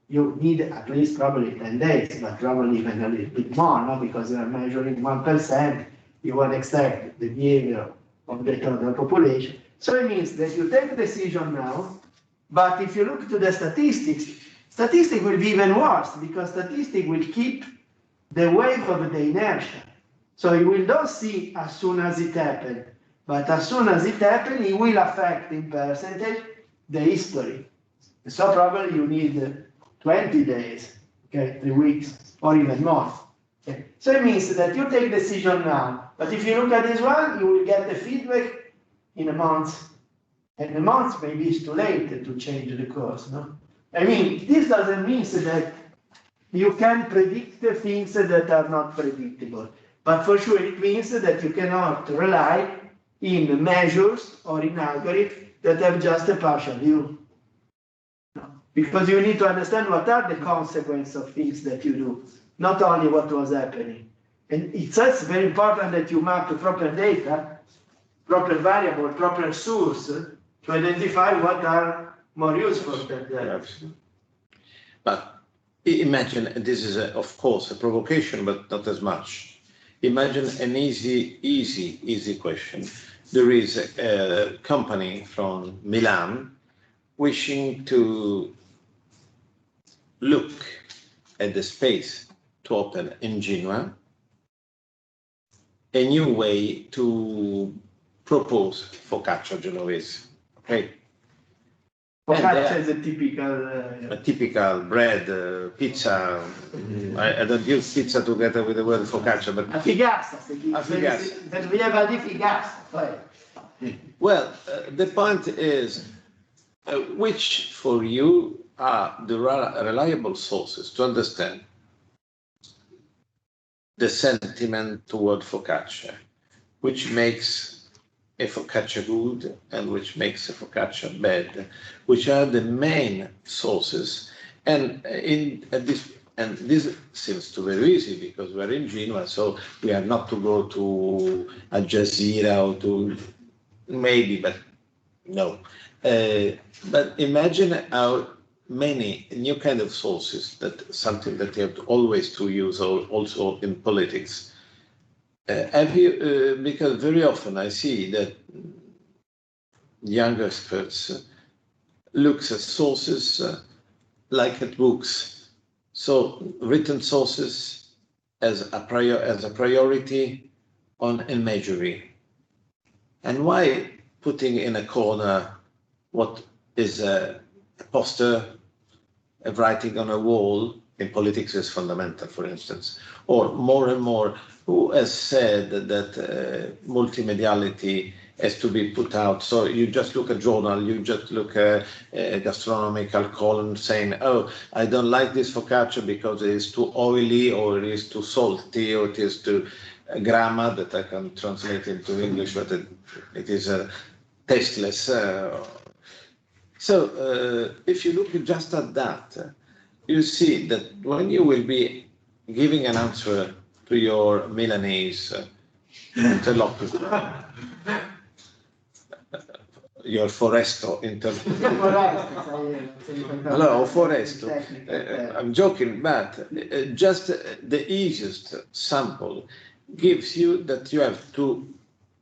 you need at least probably 10 days, but probably even a little bit more, no? Because you are measuring 1%, you want to extract the behavior of the total population. So it means that you take a decision now, but if you look to the statistics will be even worse, because statistics will keep the wave of the inertia. So you will not see as soon as it happened, but as soon as it happened, it will affect in percentage the history. So probably you need 20 days, okay, 3 weeks, or even more. Okay. So it means that you take decision now, but if you look at this one, you will get the feedback in a month. And a month maybe is too late to change the course, no? I mean, this doesn't mean that you can predict the things that are not predictable. But for sure, it means that you cannot rely in measures or in algorithms that have just a partial view. Because you need to understand what are the consequences of things that you do, not only what was happening. And it's just very important that you map proper data, proper variable, proper source to identify what are more useful than that. But imagine, this is of course a provocation, but not as much. Imagine an easy question. There is a company from Milan wishing to look at the space to open in Genoa a new way to propose focaccia Genovese. Okay. Focaccia is a typical bread, pizza. I don't use pizza together with the word focaccia, but a figassa. That we have a figassa. Well, the point is, which for you are the reliable sources to understand the sentiment toward focaccia, which makes a focaccia good and which makes a focaccia bad, which are the main sources. And this seems to be very easy because we're in Genoa, so we are not to go to Al Jazeera or to maybe, but no. But imagine how many new kind of sources, that something that you have always to use also in politics. Have you, because very often I see that young experts looks at sources like at books. So written sources as a priority on imagery. And why putting in a corner what is a poster, a writing on a wall in politics is fundamental, for instance, or more and more, who has said that multimediality has to be put out. So you just look at journal, you just look at a gastronomical column saying, oh, I don't like this focaccia because it is too oily, or it is too salty, or it is too grammar, that I can translate into English, but it is tasteless. So if you look just at that, you see that when you will be giving an answer to your Milanese interlocutor, your Foresto interlocutor, hello, Foresto, I'm joking, but just the easiest sample gives you that you have to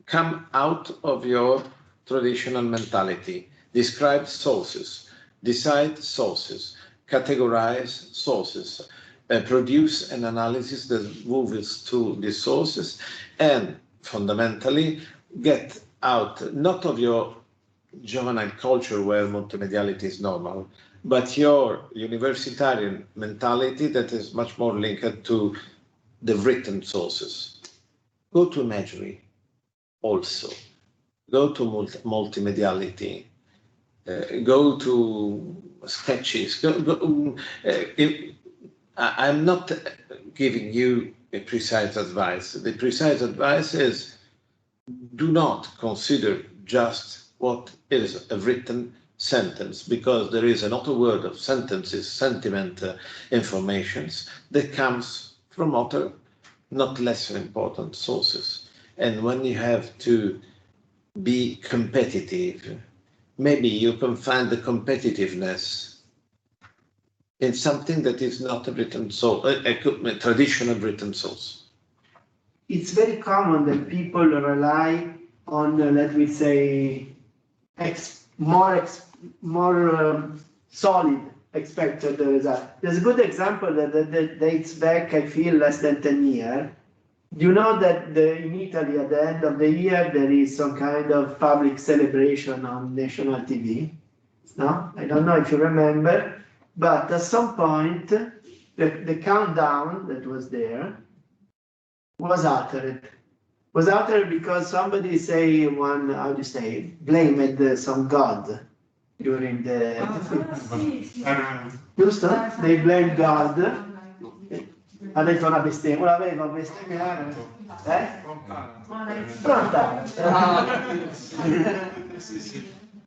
come out of your traditional mentality, describe sources, decide sources, categorize sources, produce an analysis that moves to the sources, and fundamentally get out not of your juvenile culture where multimediality is normal, but your universitarian mentality that is much more linked to the written sources. Go to imagery also, go to multimediality, go to sketches. I'm not giving you a precise advice. The precise advice is do not consider just what is a written sentence, because there is another word of sentences, sentiment, informations that comes from other, not less important sources. And when you have to be competitive, maybe you can find the competitiveness in something that is not a written source, a traditional written source? It's very common that people rely on, let me say, more solid expected result. There's a good example that dates back, I feel, less than 10 years. You know that in Italy, at the end of the year, there is some kind of public celebration on national TV. No? I don't know if you remember, but at some point, the countdown that was there was altered. Was altered because somebody blamed some god during the giusto? They blamed God. Ha detto una bestemmia, l'aveva bestemmiare.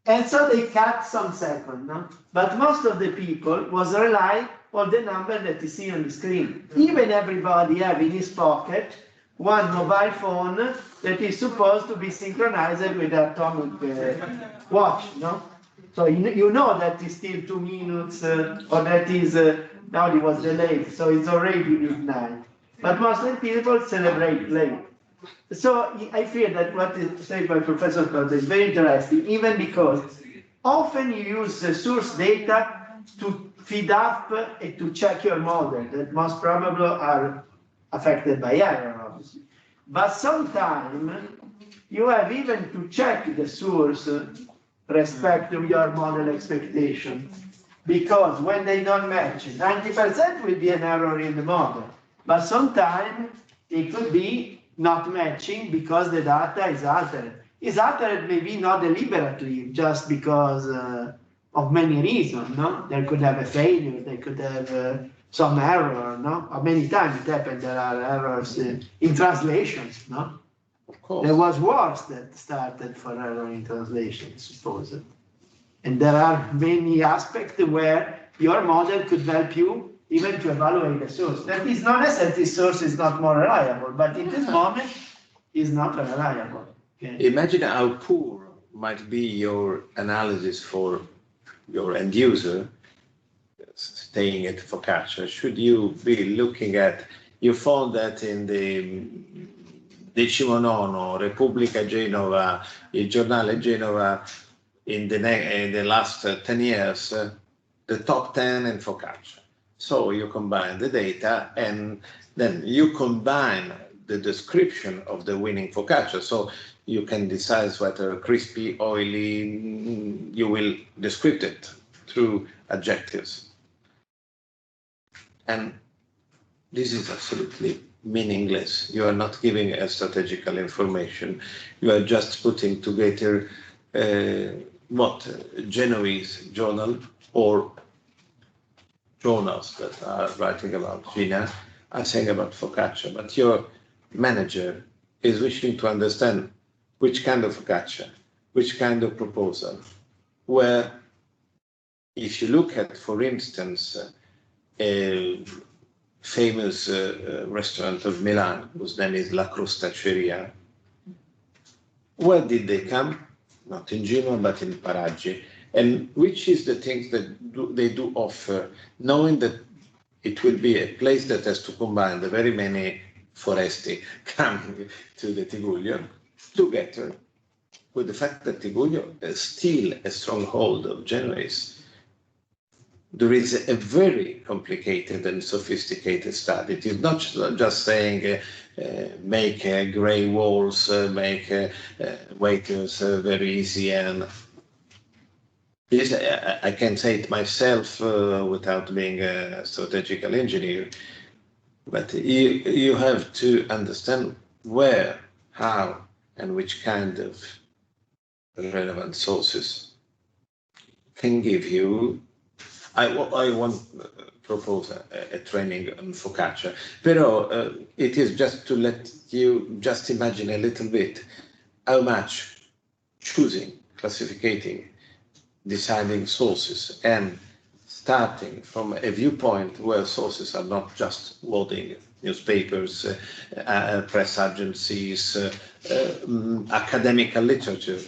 And so they cut some seconds, no? But most of the people was relying on the number that you see on the screen. Even everybody have in his pocket one mobile phone that is supposed to be synchronized with the atomic watch, no? So you know that is still 2 minutes, or that is, now it was delayed, so it's already midnight. But most of the people celebrate late. So I feel that what is said by Professor Scotto is very interesting, even because often you use the source data to feed up and to check your model that most probably are affected by error, obviously. But sometimes you have even to check the source respect to your model expectation, because when they don't match, 90% will be an error in the model, but sometimes it could be not matching because the data is altered. It's altered maybe not deliberately, just because of many reasons, no? There could have a failure, they could have some error, no? Many times it happens there are errors in translations, no? Of course. There was wars that started for error in translation, supposedly. And there are many aspects where your model could help you even to evaluate the source. That is not necessarily the source is not more reliable, but in this moment is not reliable. Okay. Imagine how poor might be your analysis for your end user staying at focaccia. Should you be looking at, you found that in the 19 Repubblica Genova, il giornale Genova, in the last 10 years, the top 10 in focaccia. So you combine the data and then you combine the description of the winning focaccia. So you can decide whether crispy, oily, you will describe it through adjectives. And this is absolutely meaningless. You are not giving a strategical information. You are just putting together what Genoese journal or journals that are writing about Gina are saying about focaccia, but your manager is wishing to understand which kind of focaccia, which kind of proposal, where if you look at, for instance, a famous restaurant of Milan, whose name is La Crostacceria, where did they come? Not in Genoa, but in Paraggi. And which is the things that they do offer, knowing that it will be a place that has to combine the very many foresti coming to the Tigullio together with the fact that Tigullio is still a stronghold of Genoese. There is a very complicated and sophisticated study. It is not just saying make grey walls, make waiters very easy, and this I can say it myself without being a strategical engineer, but you have to understand where, how, and which kind of relevant sources can give you. I want to propose a training on focaccia, pero it is just to let you just imagine a little bit how much choosing, classificating, deciding sources, and starting from a viewpoint where sources are not just wording, newspapers, press agencies, academic literature,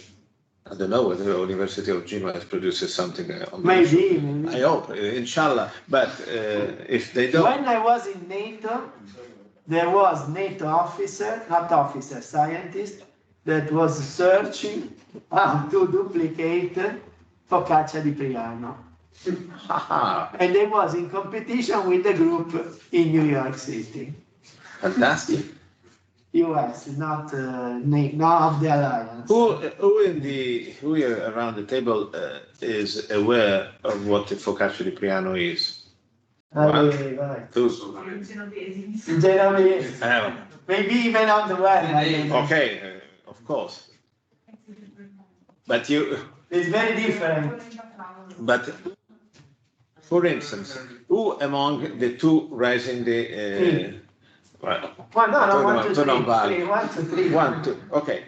I don't know whether the University of Genoa has produced something on the Maybe, issue. maybe. I hope, inshallah. But if they don't, When I was in NATO, there was NATO officer, not officer, scientist, that was searching how to duplicate focaccia di Priano. And they was in competition with the group in New York City. fantastic. US, not of the alliance. Who here around the table is aware of what the focaccia di Priano is? Vai. Two. Genovese. Eh, Maybe even on the web. I don't know. okay, of course. But It's very different. but for instance, who among the two rising the well, Well, no, 1, 2, 3. non vale. 1, 2, 3. 1, 2. Okay,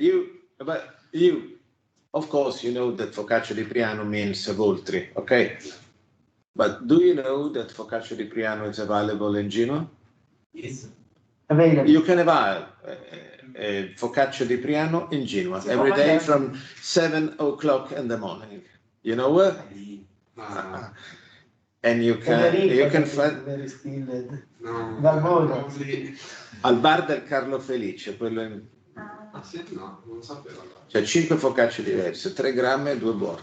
but you, of course, you know that focaccia di Priano means Voltri, okay? But do you know that focaccia di Priano is available in Genoa? Yes. Available. You can buy focaccia di Priano in Genoa every day from 7 o'clock in the morning. You know where? And you can find Very still. No, al bar del Carlo Felice, quello in... Ah sì? No, non sapevo. C'è 5 focacce diverse, 3 grammi e 2 buoni.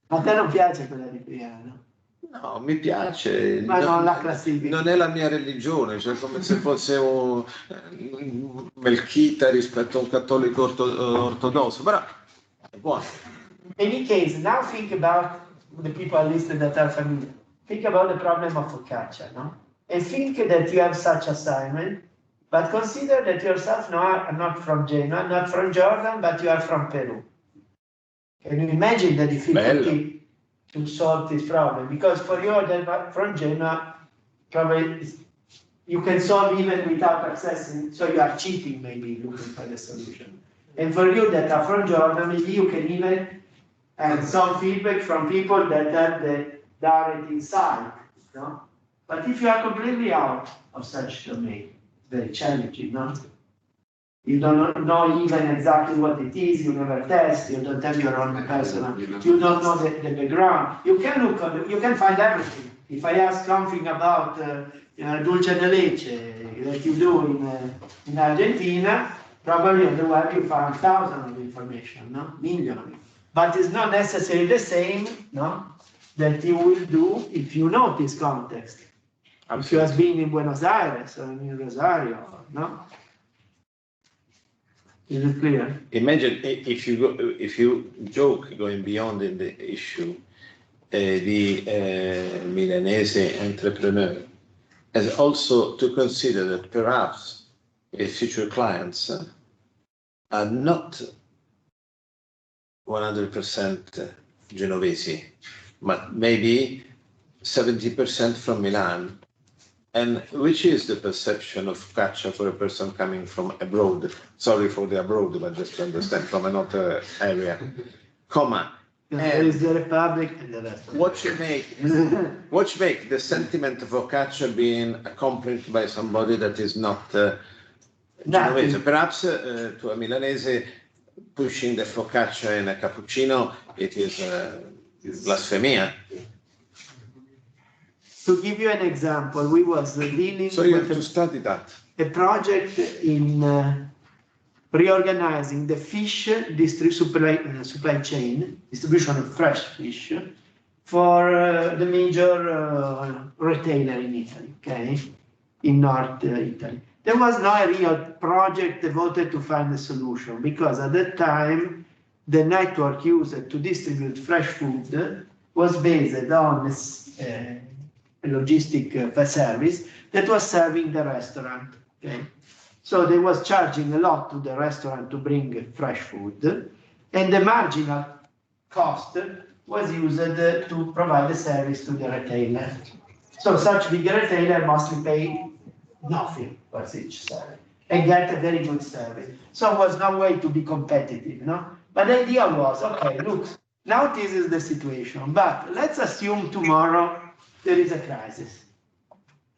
A te non piace quella di Priano? No, mi piace. Ma non la classifica. Non è la mia religione, cioè come se fosse un melchita rispetto a un cattolico ortodosso, però è buono. In any case, now think about the people listed that are familiar. Think about the problem of focaccia, no? And think that you have such assignment, but consider that yourself are not from Genoa, not from Jordan, but you are from Peru. Can you imagine the difficulty to solve this problem? Because for you that from Genoa, probably you can solve even without accessing, so you are cheating maybe looking for the solution. And for you that are from Jordan, maybe you can even have some feedback from people that have the direct insight, no? But if you are completely out of such domain, it's very challenging, no? You don't know even exactly what it is, you never test, you don't have your own personal, you don't know the background. You can look on, you can find everything. If I ask something about dulce de leche that you do in Argentina, probably on the web you find thousands of information, no? Millions. But it's not necessarily the same, no? That you will do if you know this context. Absolutely. If you have been in Buenos Aires or in Rosario, no? Is it clear? Imagine if you joke going beyond in the issue, the Milanese entrepreneur has also to consider that perhaps his future clients are not 100% Genovese, but maybe 70% from Milan. And which is the perception of focaccia for a person coming from abroad? Sorry for the abroad, but just to understand from another area. Comma. There is the Republic and the rest. What you make the sentiment of focaccia being accompanied by somebody that is not Genovese? Perhaps to a Milanese pushing the focaccia in a cappuccino, it is blasphemia. To give you an example, we was dealing So you with have to study that. a project in reorganizing the fish supply chain, distribution of fresh fish, for the major retailer in Italy, okay, in North Italy. There was no real project devoted to find a solution, because at that time, the network used to distribute fresh food was based on a logistic service that was serving the restaurant, okay? So they was charging a lot to the restaurant to bring fresh food, and the marginal cost was used to provide the service to the retailer. So such big retailer mostly pay nothing for each service and get a very good service. So it was no way to be competitive, no? But the idea was, okay, look, now this is the situation, but let's assume tomorrow there is a crisis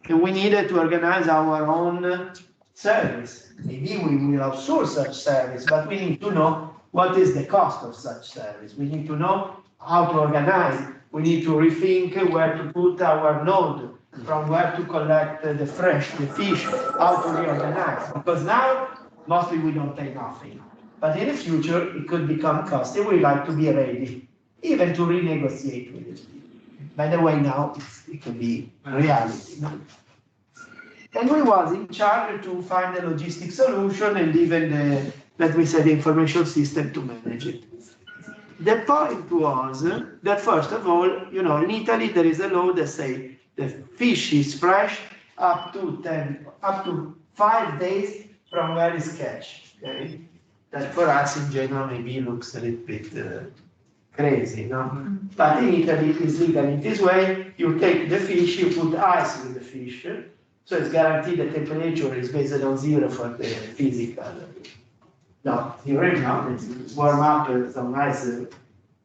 and we needed to organize our own service. Maybe we will outsource such service, but we need to know what is the cost of such service. We need to know how to organize. We need to rethink where to put our node, from where to collect the fish, how to reorganize. Because now, mostly we don't pay nothing. But in the future, it could become costly. We like to be ready, even to renegotiate with it. By the way, now it can be reality. No? And we was in charge to find a logistic solution and even the, let me say, the information system to manage it. The point was that first of all, you know, in Italy there is a law that says the fish is fresh up to 5 days from where it's catch. Okay, that for us in Genoa maybe looks a little bit crazy, no? But in Italy it's legal in this way. You take the fish, you put ice with the fish, so it's guaranteed the temperature is based on 0 for the physical. No, you already know it's warm up some ice,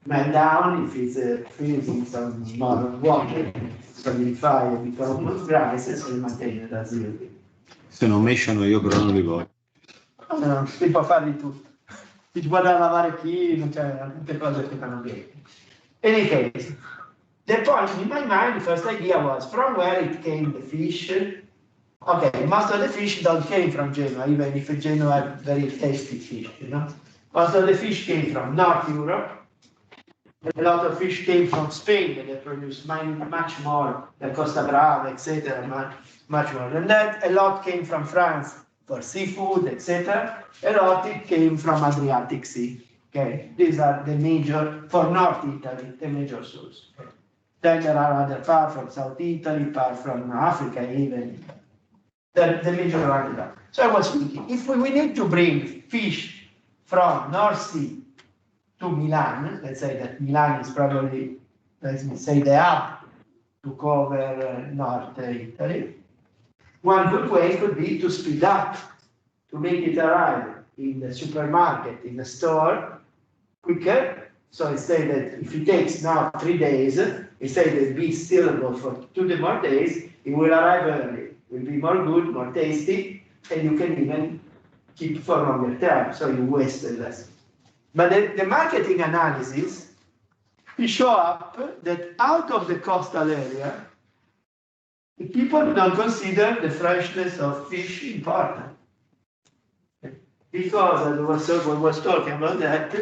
melt down. If it's freezing, some more water, solidify and become dry, so you maintain it as 0. Se non mesciano io però non li voglio. No, si può fare di tutto. Si può da lavare chilo, cioè tutte cose che fanno bene. In any case, the point in my mind, the first idea was from where it came the fish. Okay, most of the fish don't came from Genoa, even if Genoa had very tasty fish, you know. Most of the fish came from North Europe. A lot of fish came from Spain that produced much more, the Costa Brava, etc., much more than that. A lot came from France for seafood, etc. A lot it came from Adriatic Sea. Okay, these are the major, for North Italy, the major source. Okay. Then there are other parts from South Italy, parts from Africa even. The major are that. So I was thinking, if we need to bring fish from North Sea to Milan, let's say that Milan is probably, let me say, the hub to cover North Italy. One good way could be to speed up, to make it arrive in the supermarket, in the store, quicker. So instead that if it takes now 3 days, instead that be stillable for 2 more days, it will arrive early. Will be more good, more tasty, and you can even keep for longer term, so you waste less. But the marketing analysis, we show up that out of the coastal area, the people don't consider the freshness of fish important. Because as I was talking about that,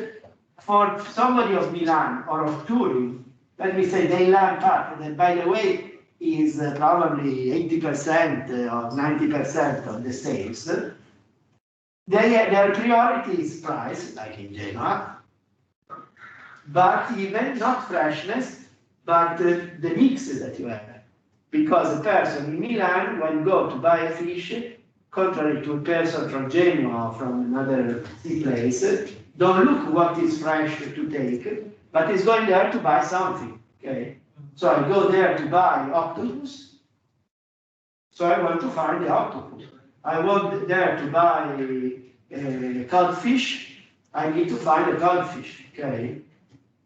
for somebody of Milan or of Turin, let me say the inland part, that by the way, is probably 80% or 90% of the sales. Their priority is price, like in Genoa, but even not freshness, but the mix that you have. Because a person in Milan, when you go to buy a fish, contrary to a person from Genoa or from another sea place, don't look what is fresh to take, but is going there to buy something. Okay. So I go there to buy octopus, so I want to find the octopus. I want there to buy codfish, I need to find a codfish, okay?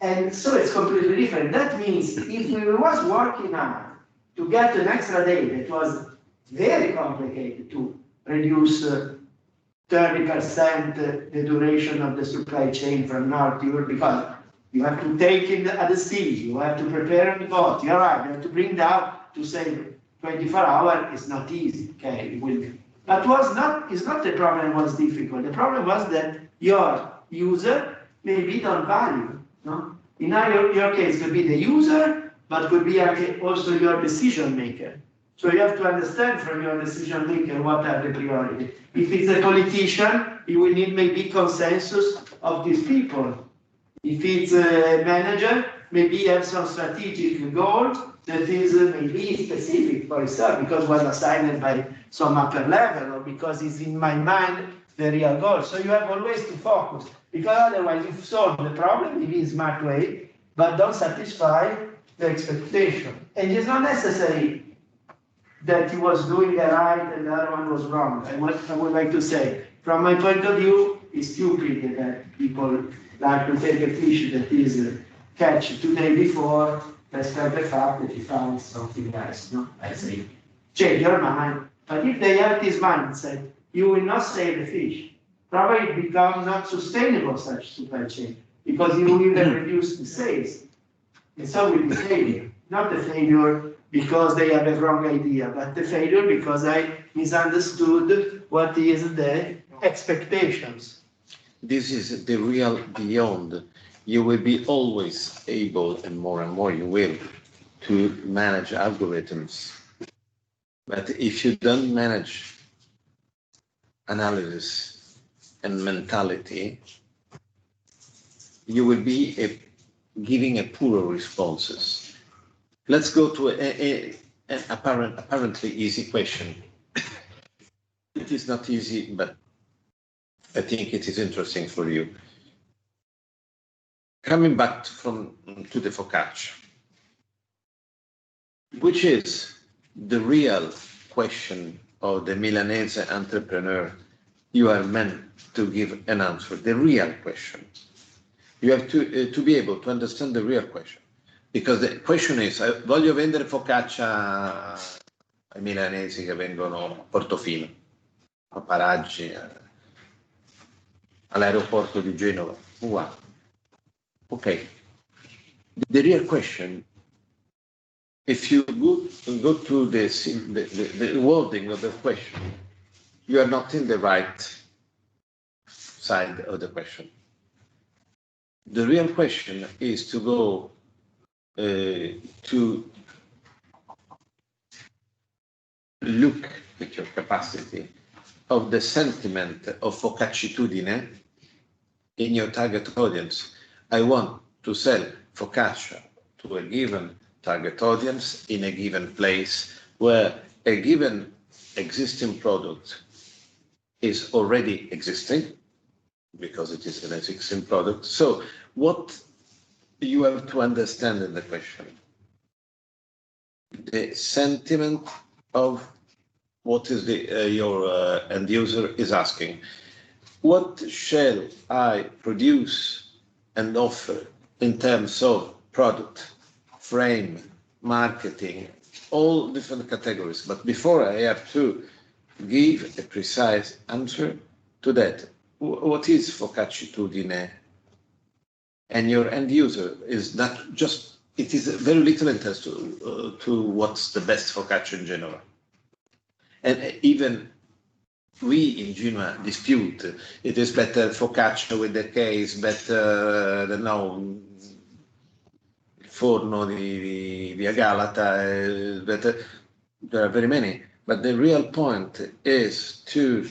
And so it's completely different. That means if we was working hard to get an extra day, that was very complicated to reduce 30% the duration of the supply chain from North Europe, because you have to take it at the sea, you have to prepare the boat, you're right, you have to bring down to say 24 hours is not easy, okay, it will be. But it's not the problem it was difficult, the problem was that your user maybe don't value, no? In your case, it could be the user, but could be also your decision maker. So you have to understand from your decision maker what are the priorities. If it's a politician, you will need maybe consensus of these people. If it's a manager, maybe you have some strategic goal that is maybe specific for itself because it was assigned by some upper level or because it's in my mind the real goal. So you have always to focus because otherwise you solve the problem maybe in a smart way, but don't satisfy the expectation. And it's not necessary that he was doing the right and the other one was wrong. I would like to say, from my point of view, it's stupid that people like to take a fish that is catch 2 days before, despite the fact that he found something else. No? I say, change your mind. But if they have this mindset, you will not save the fish. probably it becomes not sustainable, such supply chain, because you will reduce the sales. And so will be failure. Not the failure because they have a wrong idea, but the failure because I misunderstood what is the expectations. This is the real beyond. You will be always able, and more you will, to manage algorithms. But if you don't manage analysis and mentality, you will be giving a poorer responses. Let's go to an apparently easy question. It is not easy, but I think it is interesting for you. Coming back to the focaccia, which is the real question of the Milanese entrepreneur you are meant to give an answer, the real question. You have to be able to understand the real question. Because the question is, voglio vendere focaccia ai milanesi che vengono a Portofino, a Paraggi, all'aeroporto di Genova. Wow. Okay. The real question, if you go to the wording of the question, you are not in the right side of the question. The real question is to go to look at your capacity of the sentiment of focaccitudine in your target audience. I want to sell focaccia to a given target audience in a given place where a given existing product is already existing, because it is an existing product. So what you have to understand in the question, the sentiment of what is your end user is asking. What shall I produce and offer in terms of product, frame, marketing, all different categories? But before I have to give a precise answer to that, what is focaccitudine? And your end user is not just, it is very little interest to what's the best focaccia in Genoa. And even we in Genoa dispute, it is better focaccia with the case, better, I don't know, forno di Via Galata, better. There are very many. But the real point is to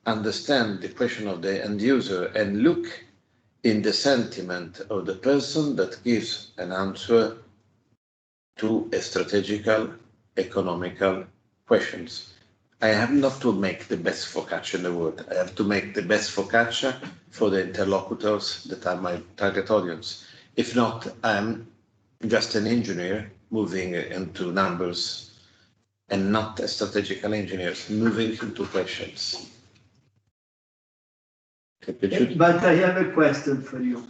understand the question of the end user and look in the sentiment of the person that gives an answer to a strategical, economical questions. I have not to make the best focaccia in the world. I have to make the best focaccia for the interlocutors that are my target audience. If not, I'm just an engineer moving into numbers and not a strategical engineer moving into questions. But I have a question for you.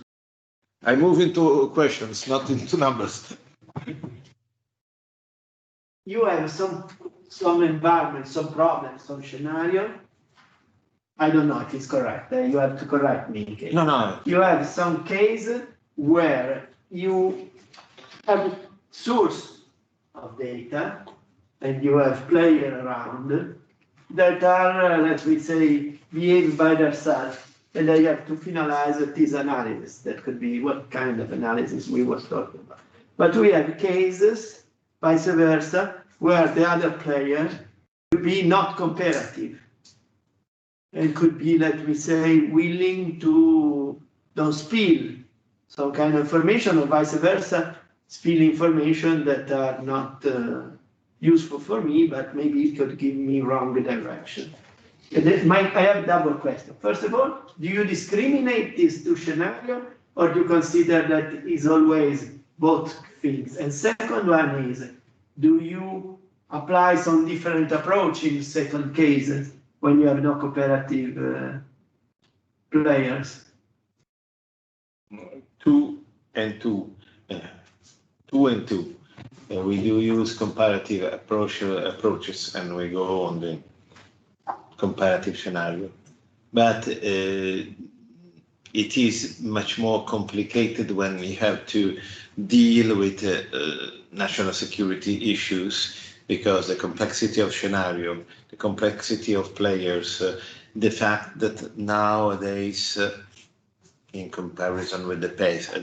I move into questions, not into numbers. You have some environment, some problem, some scenario. I don't know if it's correct. You have to correct me. Okay? No. You have some case where you have source of data and you have players around that are, let me say, behave by themselves, and they have to finalize this analysis. That could be what kind of analysis we was talking about. But we have cases, vice versa, where the other player could be not comparative and could be, let me say, willing to don't spill some kind of information, or vice versa, spill information that are not useful for me, but maybe it could give me wrong direction. I have a double question. First of all, do you discriminate these two scenarios, or do you consider that is always both things? And second one is, do you apply some different approach in second cases when you have no cooperative players? Two and two. We do use comparative approaches, and we go on the comparative scenario. but it is much more complicated when you have to deal with national security issues, because the complexity of scenario, the complexity of players, the fact that nowadays, in comparison with the past,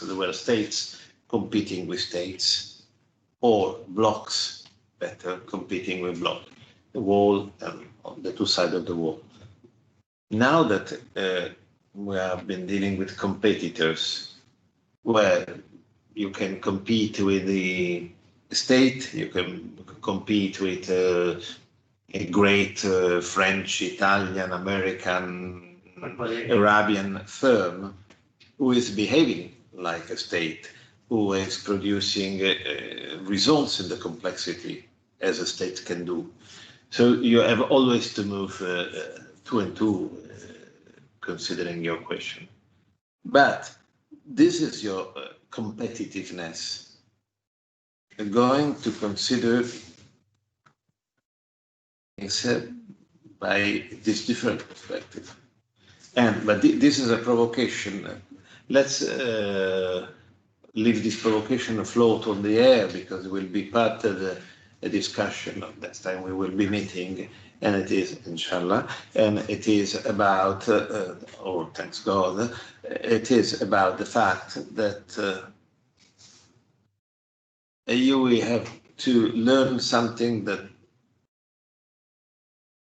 there were states competing with states, or blocks, better, competing with blocks, the wall and on the two sides of the wall. Now that we have been dealing with competitors, where you can compete with the state, you can compete with a great French, Italian, American, Arabian firm who is behaving like a state, who is producing results in the complexity as a state can do. So you have always to move two and two, considering your question. But this is your competitiveness. Going to consider except by this different perspective. But this is a provocation. Let's leave this provocation afloat on the air, because it will be part of a discussion of that time we will be meeting, and it is, inshallah, and it is about, or thanks God, it is about the fact that you will have to learn something that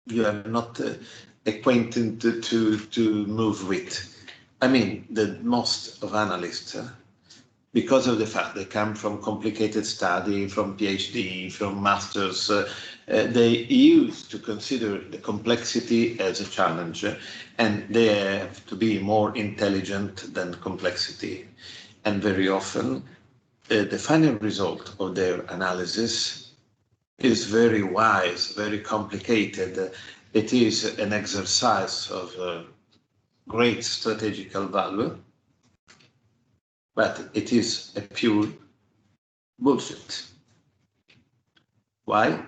you are not acquainted to move with. I mean, the most of analysts, because of the fact they come from complicated study, from PhD, from masters, they used to consider the complexity as a challenge, and they have to be more intelligent than complexity. And very often, the final result of their analysis is very wise, very complicated. It is an exercise of great strategical value, but it is a pure bullshit. Why?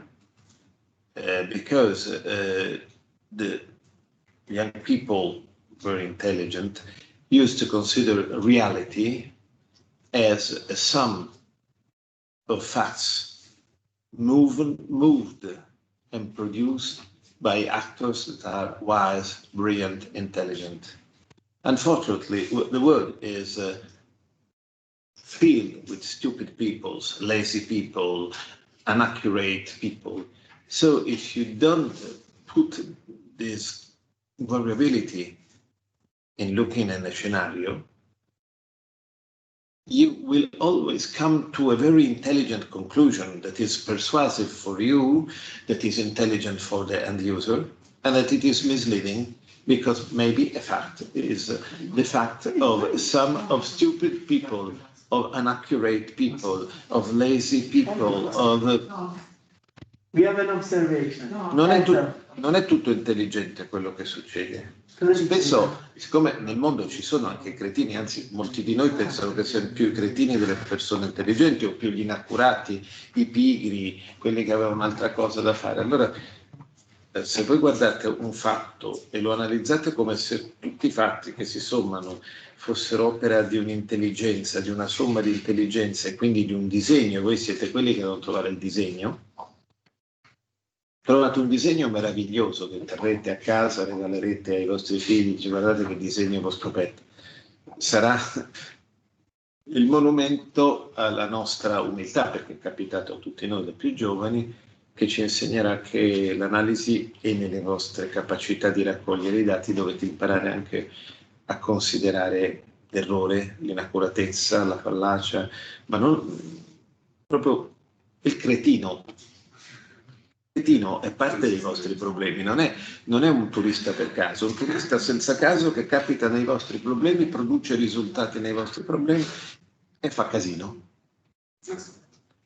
Because the young people, very intelligent, used to consider reality as a sum of facts moved and produced by actors that are wise, brilliant, intelligent. Unfortunately, the world is filled with stupid people, lazy people, inaccurate people. So if you don't put this variability in looking at a scenario, you will always come to a very intelligent conclusion that is persuasive for you, that is intelligent for the end user, and that it is misleading, because maybe a fact is the fact of some of stupid people, of inaccurate people, of lazy people, of... We have an observation. Non è tutto intelligente quello che succede. Spesso, siccome nel mondo ci sono anche cretini, anzi molti di noi pensano che siano più i cretini delle persone intelligenti, o più gli inaccurati, i pigri, quelli che avevano un'altra cosa da fare. Allora, se voi guardate un fatto e lo analizzate come se tutti i fatti che si sommano fossero opera di un'intelligenza, di una somma di intelligenza, e quindi di un disegno, voi siete quelli che devono trovare il disegno. Trovate un disegno meraviglioso che terrete a casa, regalerete ai vostri figli, dice, guardate che disegno ho scoperto. Sarà il monumento alla nostra umiltà, perché è capitato a tutti noi da più giovani, che ci insegnerà che l'analisi è nelle vostre capacità di raccogliere i dati, dovete imparare anche a considerare l'errore, l'inaccuratezza, la fallacia, ma non proprio il cretino. Il cretino è parte dei vostri problemi, non è un turista per caso, un turista senza caso che capita nei vostri problemi, produce risultati nei vostri problemi e fa casino.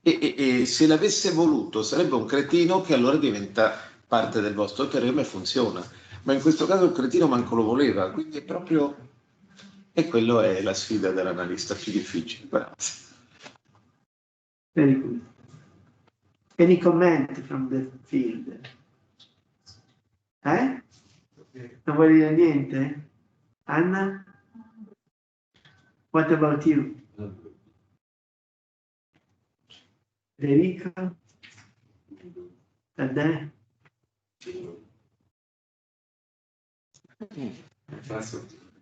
E se l'avesse voluto sarebbe un cretino che allora diventa parte del vostro terreno e funziona. Ma in questo caso il cretino manco lo voleva, quindi è proprio... E quello è la sfida dell'analista più difficile. Grazie. Very good. Any comment from the field? Non vuoi dire niente? Anna? What about you? Federico? E te?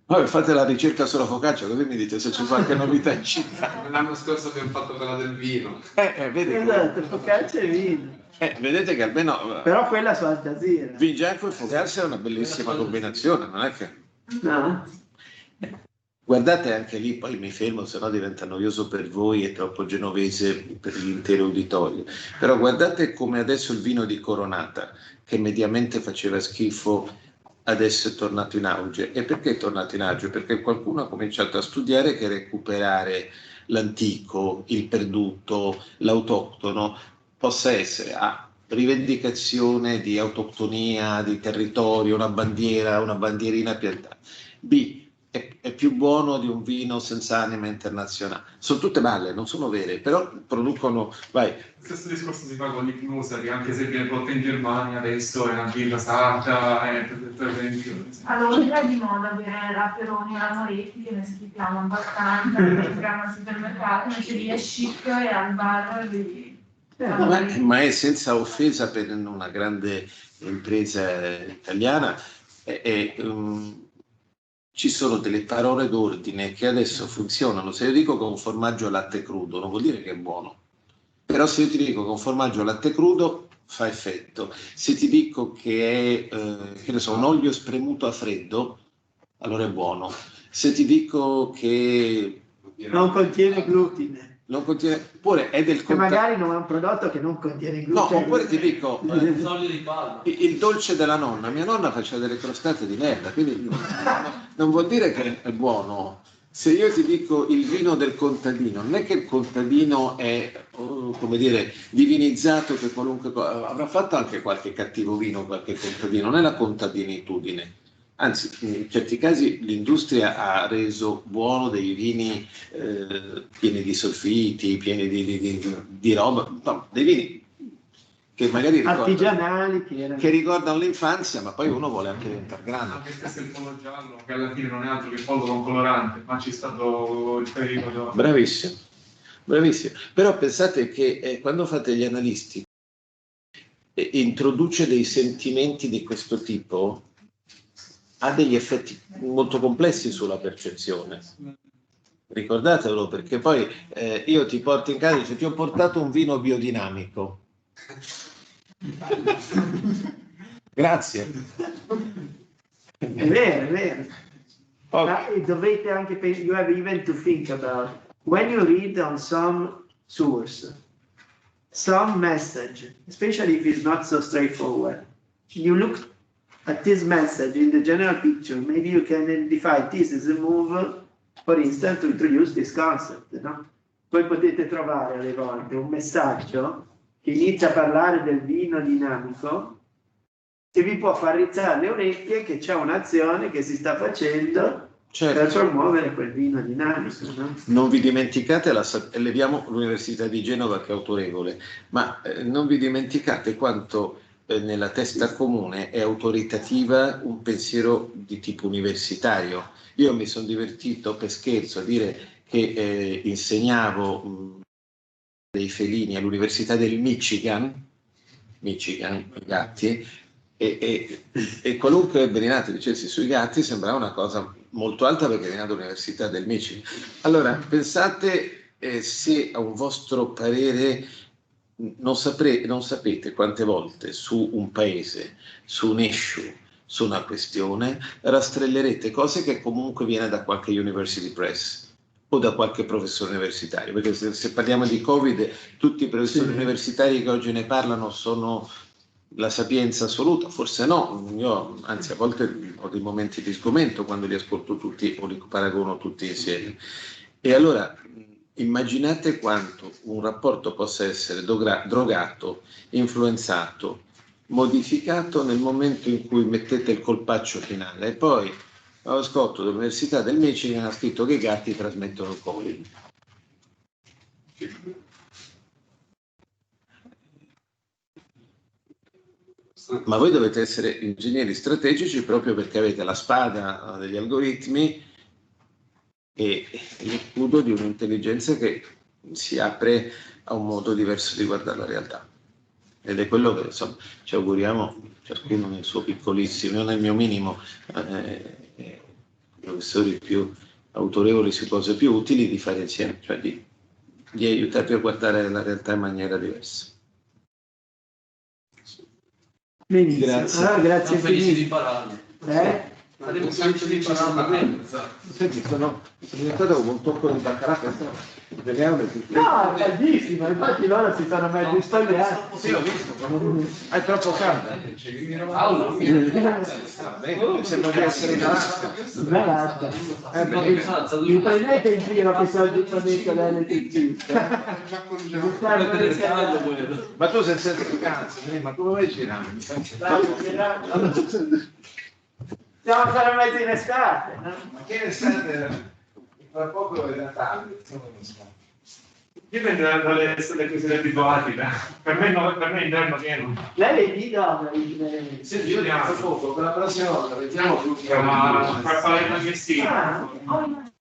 Poi fate la ricerca sulla focaccia, così mi dite se c'è qualche novità in città. L'anno scorso abbiamo fatto quella del vino. Vedi Esatto, focaccia e vino. vedete che almeno Però quella su Al Jazeera. vin bianco e focaccia è una bellissima combinazione, non è che... No? Guardate anche lì, poi mi fermo, sennò diventa noioso per voi e troppo genovese per l'intero uditorio. Però guardate come adesso il vino di Coronata, che mediamente faceva schifo, adesso è tornato in auge. E perché è tornato in auge? Perché qualcuno ha cominciato a studiare che recuperare l'antico, il perduto, l'autoctono possa essere A, rivendicazione di autoctonia, di territorio, una bandiera, una bandierina piantata. B, è più buono di un vino senza anima internazionale. Sono tutte balle, non sono vere, però producono... Vai. Lo stesso discorso si fa con l'Ipnusa, che anche se viene prodotto in Germania adesso è una birra sarda, per esempio. Allora, è di moda avere la Peroni e la Moretti, che ne schifiamo abbastanza, che entrano al supermercato, invece lì è chic e al bar Ma è senza offesa per una grande impresa italiana, ci sono delle parole d'ordine che adesso funzionano. Se io dico che un formaggio al latte crudo non vuol dire che è buono, però se io ti dico che un formaggio al latte crudo fa effetto, se ti dico che è che ne so, un olio spremuto a freddo, allora è buono. Se ti dico che Non contiene glutine. non contiene, oppure è del Che magari non è un prodotto che non contiene No, glutine. oppure ti dico Olio di palma. il dolce della nonna. Mia nonna faceva delle crostate di merda, quindi non vuol dire che è buono. Se io ti dico il vino del contadino, non è che il contadino è, come dire, divinizzato, che qualunque cosa, avrà fatto anche qualche cattivo vino, qualche contadino, non è la contadinitudine. Anzi, in certi casi l'industria ha reso buono dei vini pieni di solfiti, pieni di roba, no, dei vini che magari artigianali che ricordano l'infanzia, ma poi uno vuole anche diventare grande. Anche questo è il pollo giallo, che alla fine non è altro che pollo non colorante, ma c'è stato il periodo. Bravissimo, bravissimo. Però pensate che quando fate gli analisti introduce dei sentimenti di questo tipo, ha degli effetti molto complessi sulla percezione. Ricordatelo, perché poi io ti porto in casa e dico, ti ho portato un vino biodinamico. Grazie. È vero, è vero. Okay. Dovete anche you have even to think about when you read on some source some message, especially if it's not so straightforward, you look at this message in the general picture, maybe you can identify this is a move, for instance, to introduce this concept, no? Poi potete trovare alle volte un messaggio che inizia a parlare del vino dinamico e vi può far rizzare le orecchie che c'è un'azione che si sta facendo per promuovere quel vino dinamico. No? Non vi dimenticate, leviamo l'Università di Genova che è autorevole, ma non vi dimenticate quanto nella testa comune è autoritativa un pensiero di tipo universitario. Io mi sono divertito per scherzo a dire che insegnavo dei felini all'Università del Michigan, i gatti, e qualunque Beninato dicessi sui gatti sembrava una cosa molto alta perché veniva dall'Università del Michigan. Allora, pensate se a un vostro parere non sapete quante volte su un paese, su un issue, su una questione, rastrellerete cose che comunque viene da qualche university press o da qualche professore universitario, perché se parliamo di Covid, tutti i professori universitari che oggi ne parlano sono la sapienza assoluta, forse no, io anzi a volte ho dei momenti di sgomento quando li ascolto tutti o li paragono tutti insieme. E allora immaginate quanto un rapporto possa essere drogato, influenzato, modificato nel momento in cui mettete il colpaccio finale. E poi Paolo Scotto dell'Università del Michigan ha scritto che i gatti trasmettono il Covid. Ma voi dovete essere ingegneri strategici proprio perché avete la spada degli algoritmi e lo scudo di un'intelligenza che si apre a un modo diverso di guardare la realtà. Ed è quello che insomma, ci auguriamo, ciascuno nel suo piccolissimo, io nel mio minimo, professori più autorevoli su cose più utili, di fare insieme, cioè di aiutarvi a guardare la realtà in maniera diversa. Benissimo. Grazie. Allora, grazie Siamo felici di infinite. imparare. Saremo felici di imparare. Senti, sono diventato con un tocco di baccarà, vediamo. No, è bellissimo, infatti loro si sono messi spagliati. Sì, l'ho visto, è troppo caldo. Paolo, Sembra di essere in Alaska. Bella. Mi prendete in giro che sono giustamente l'elettricista? Ma tu sei senza vacanze, ma come vai girando? Siamo ancora mezzo in estate, no? Ma che estate? Tra poco è Natale. Dipende dalle cose abituati. Per me inverno pieno. Lei è lì dove? Senti, io ti poco, per la prossima volta vediamo più. Ma per fare la gestione. Ah,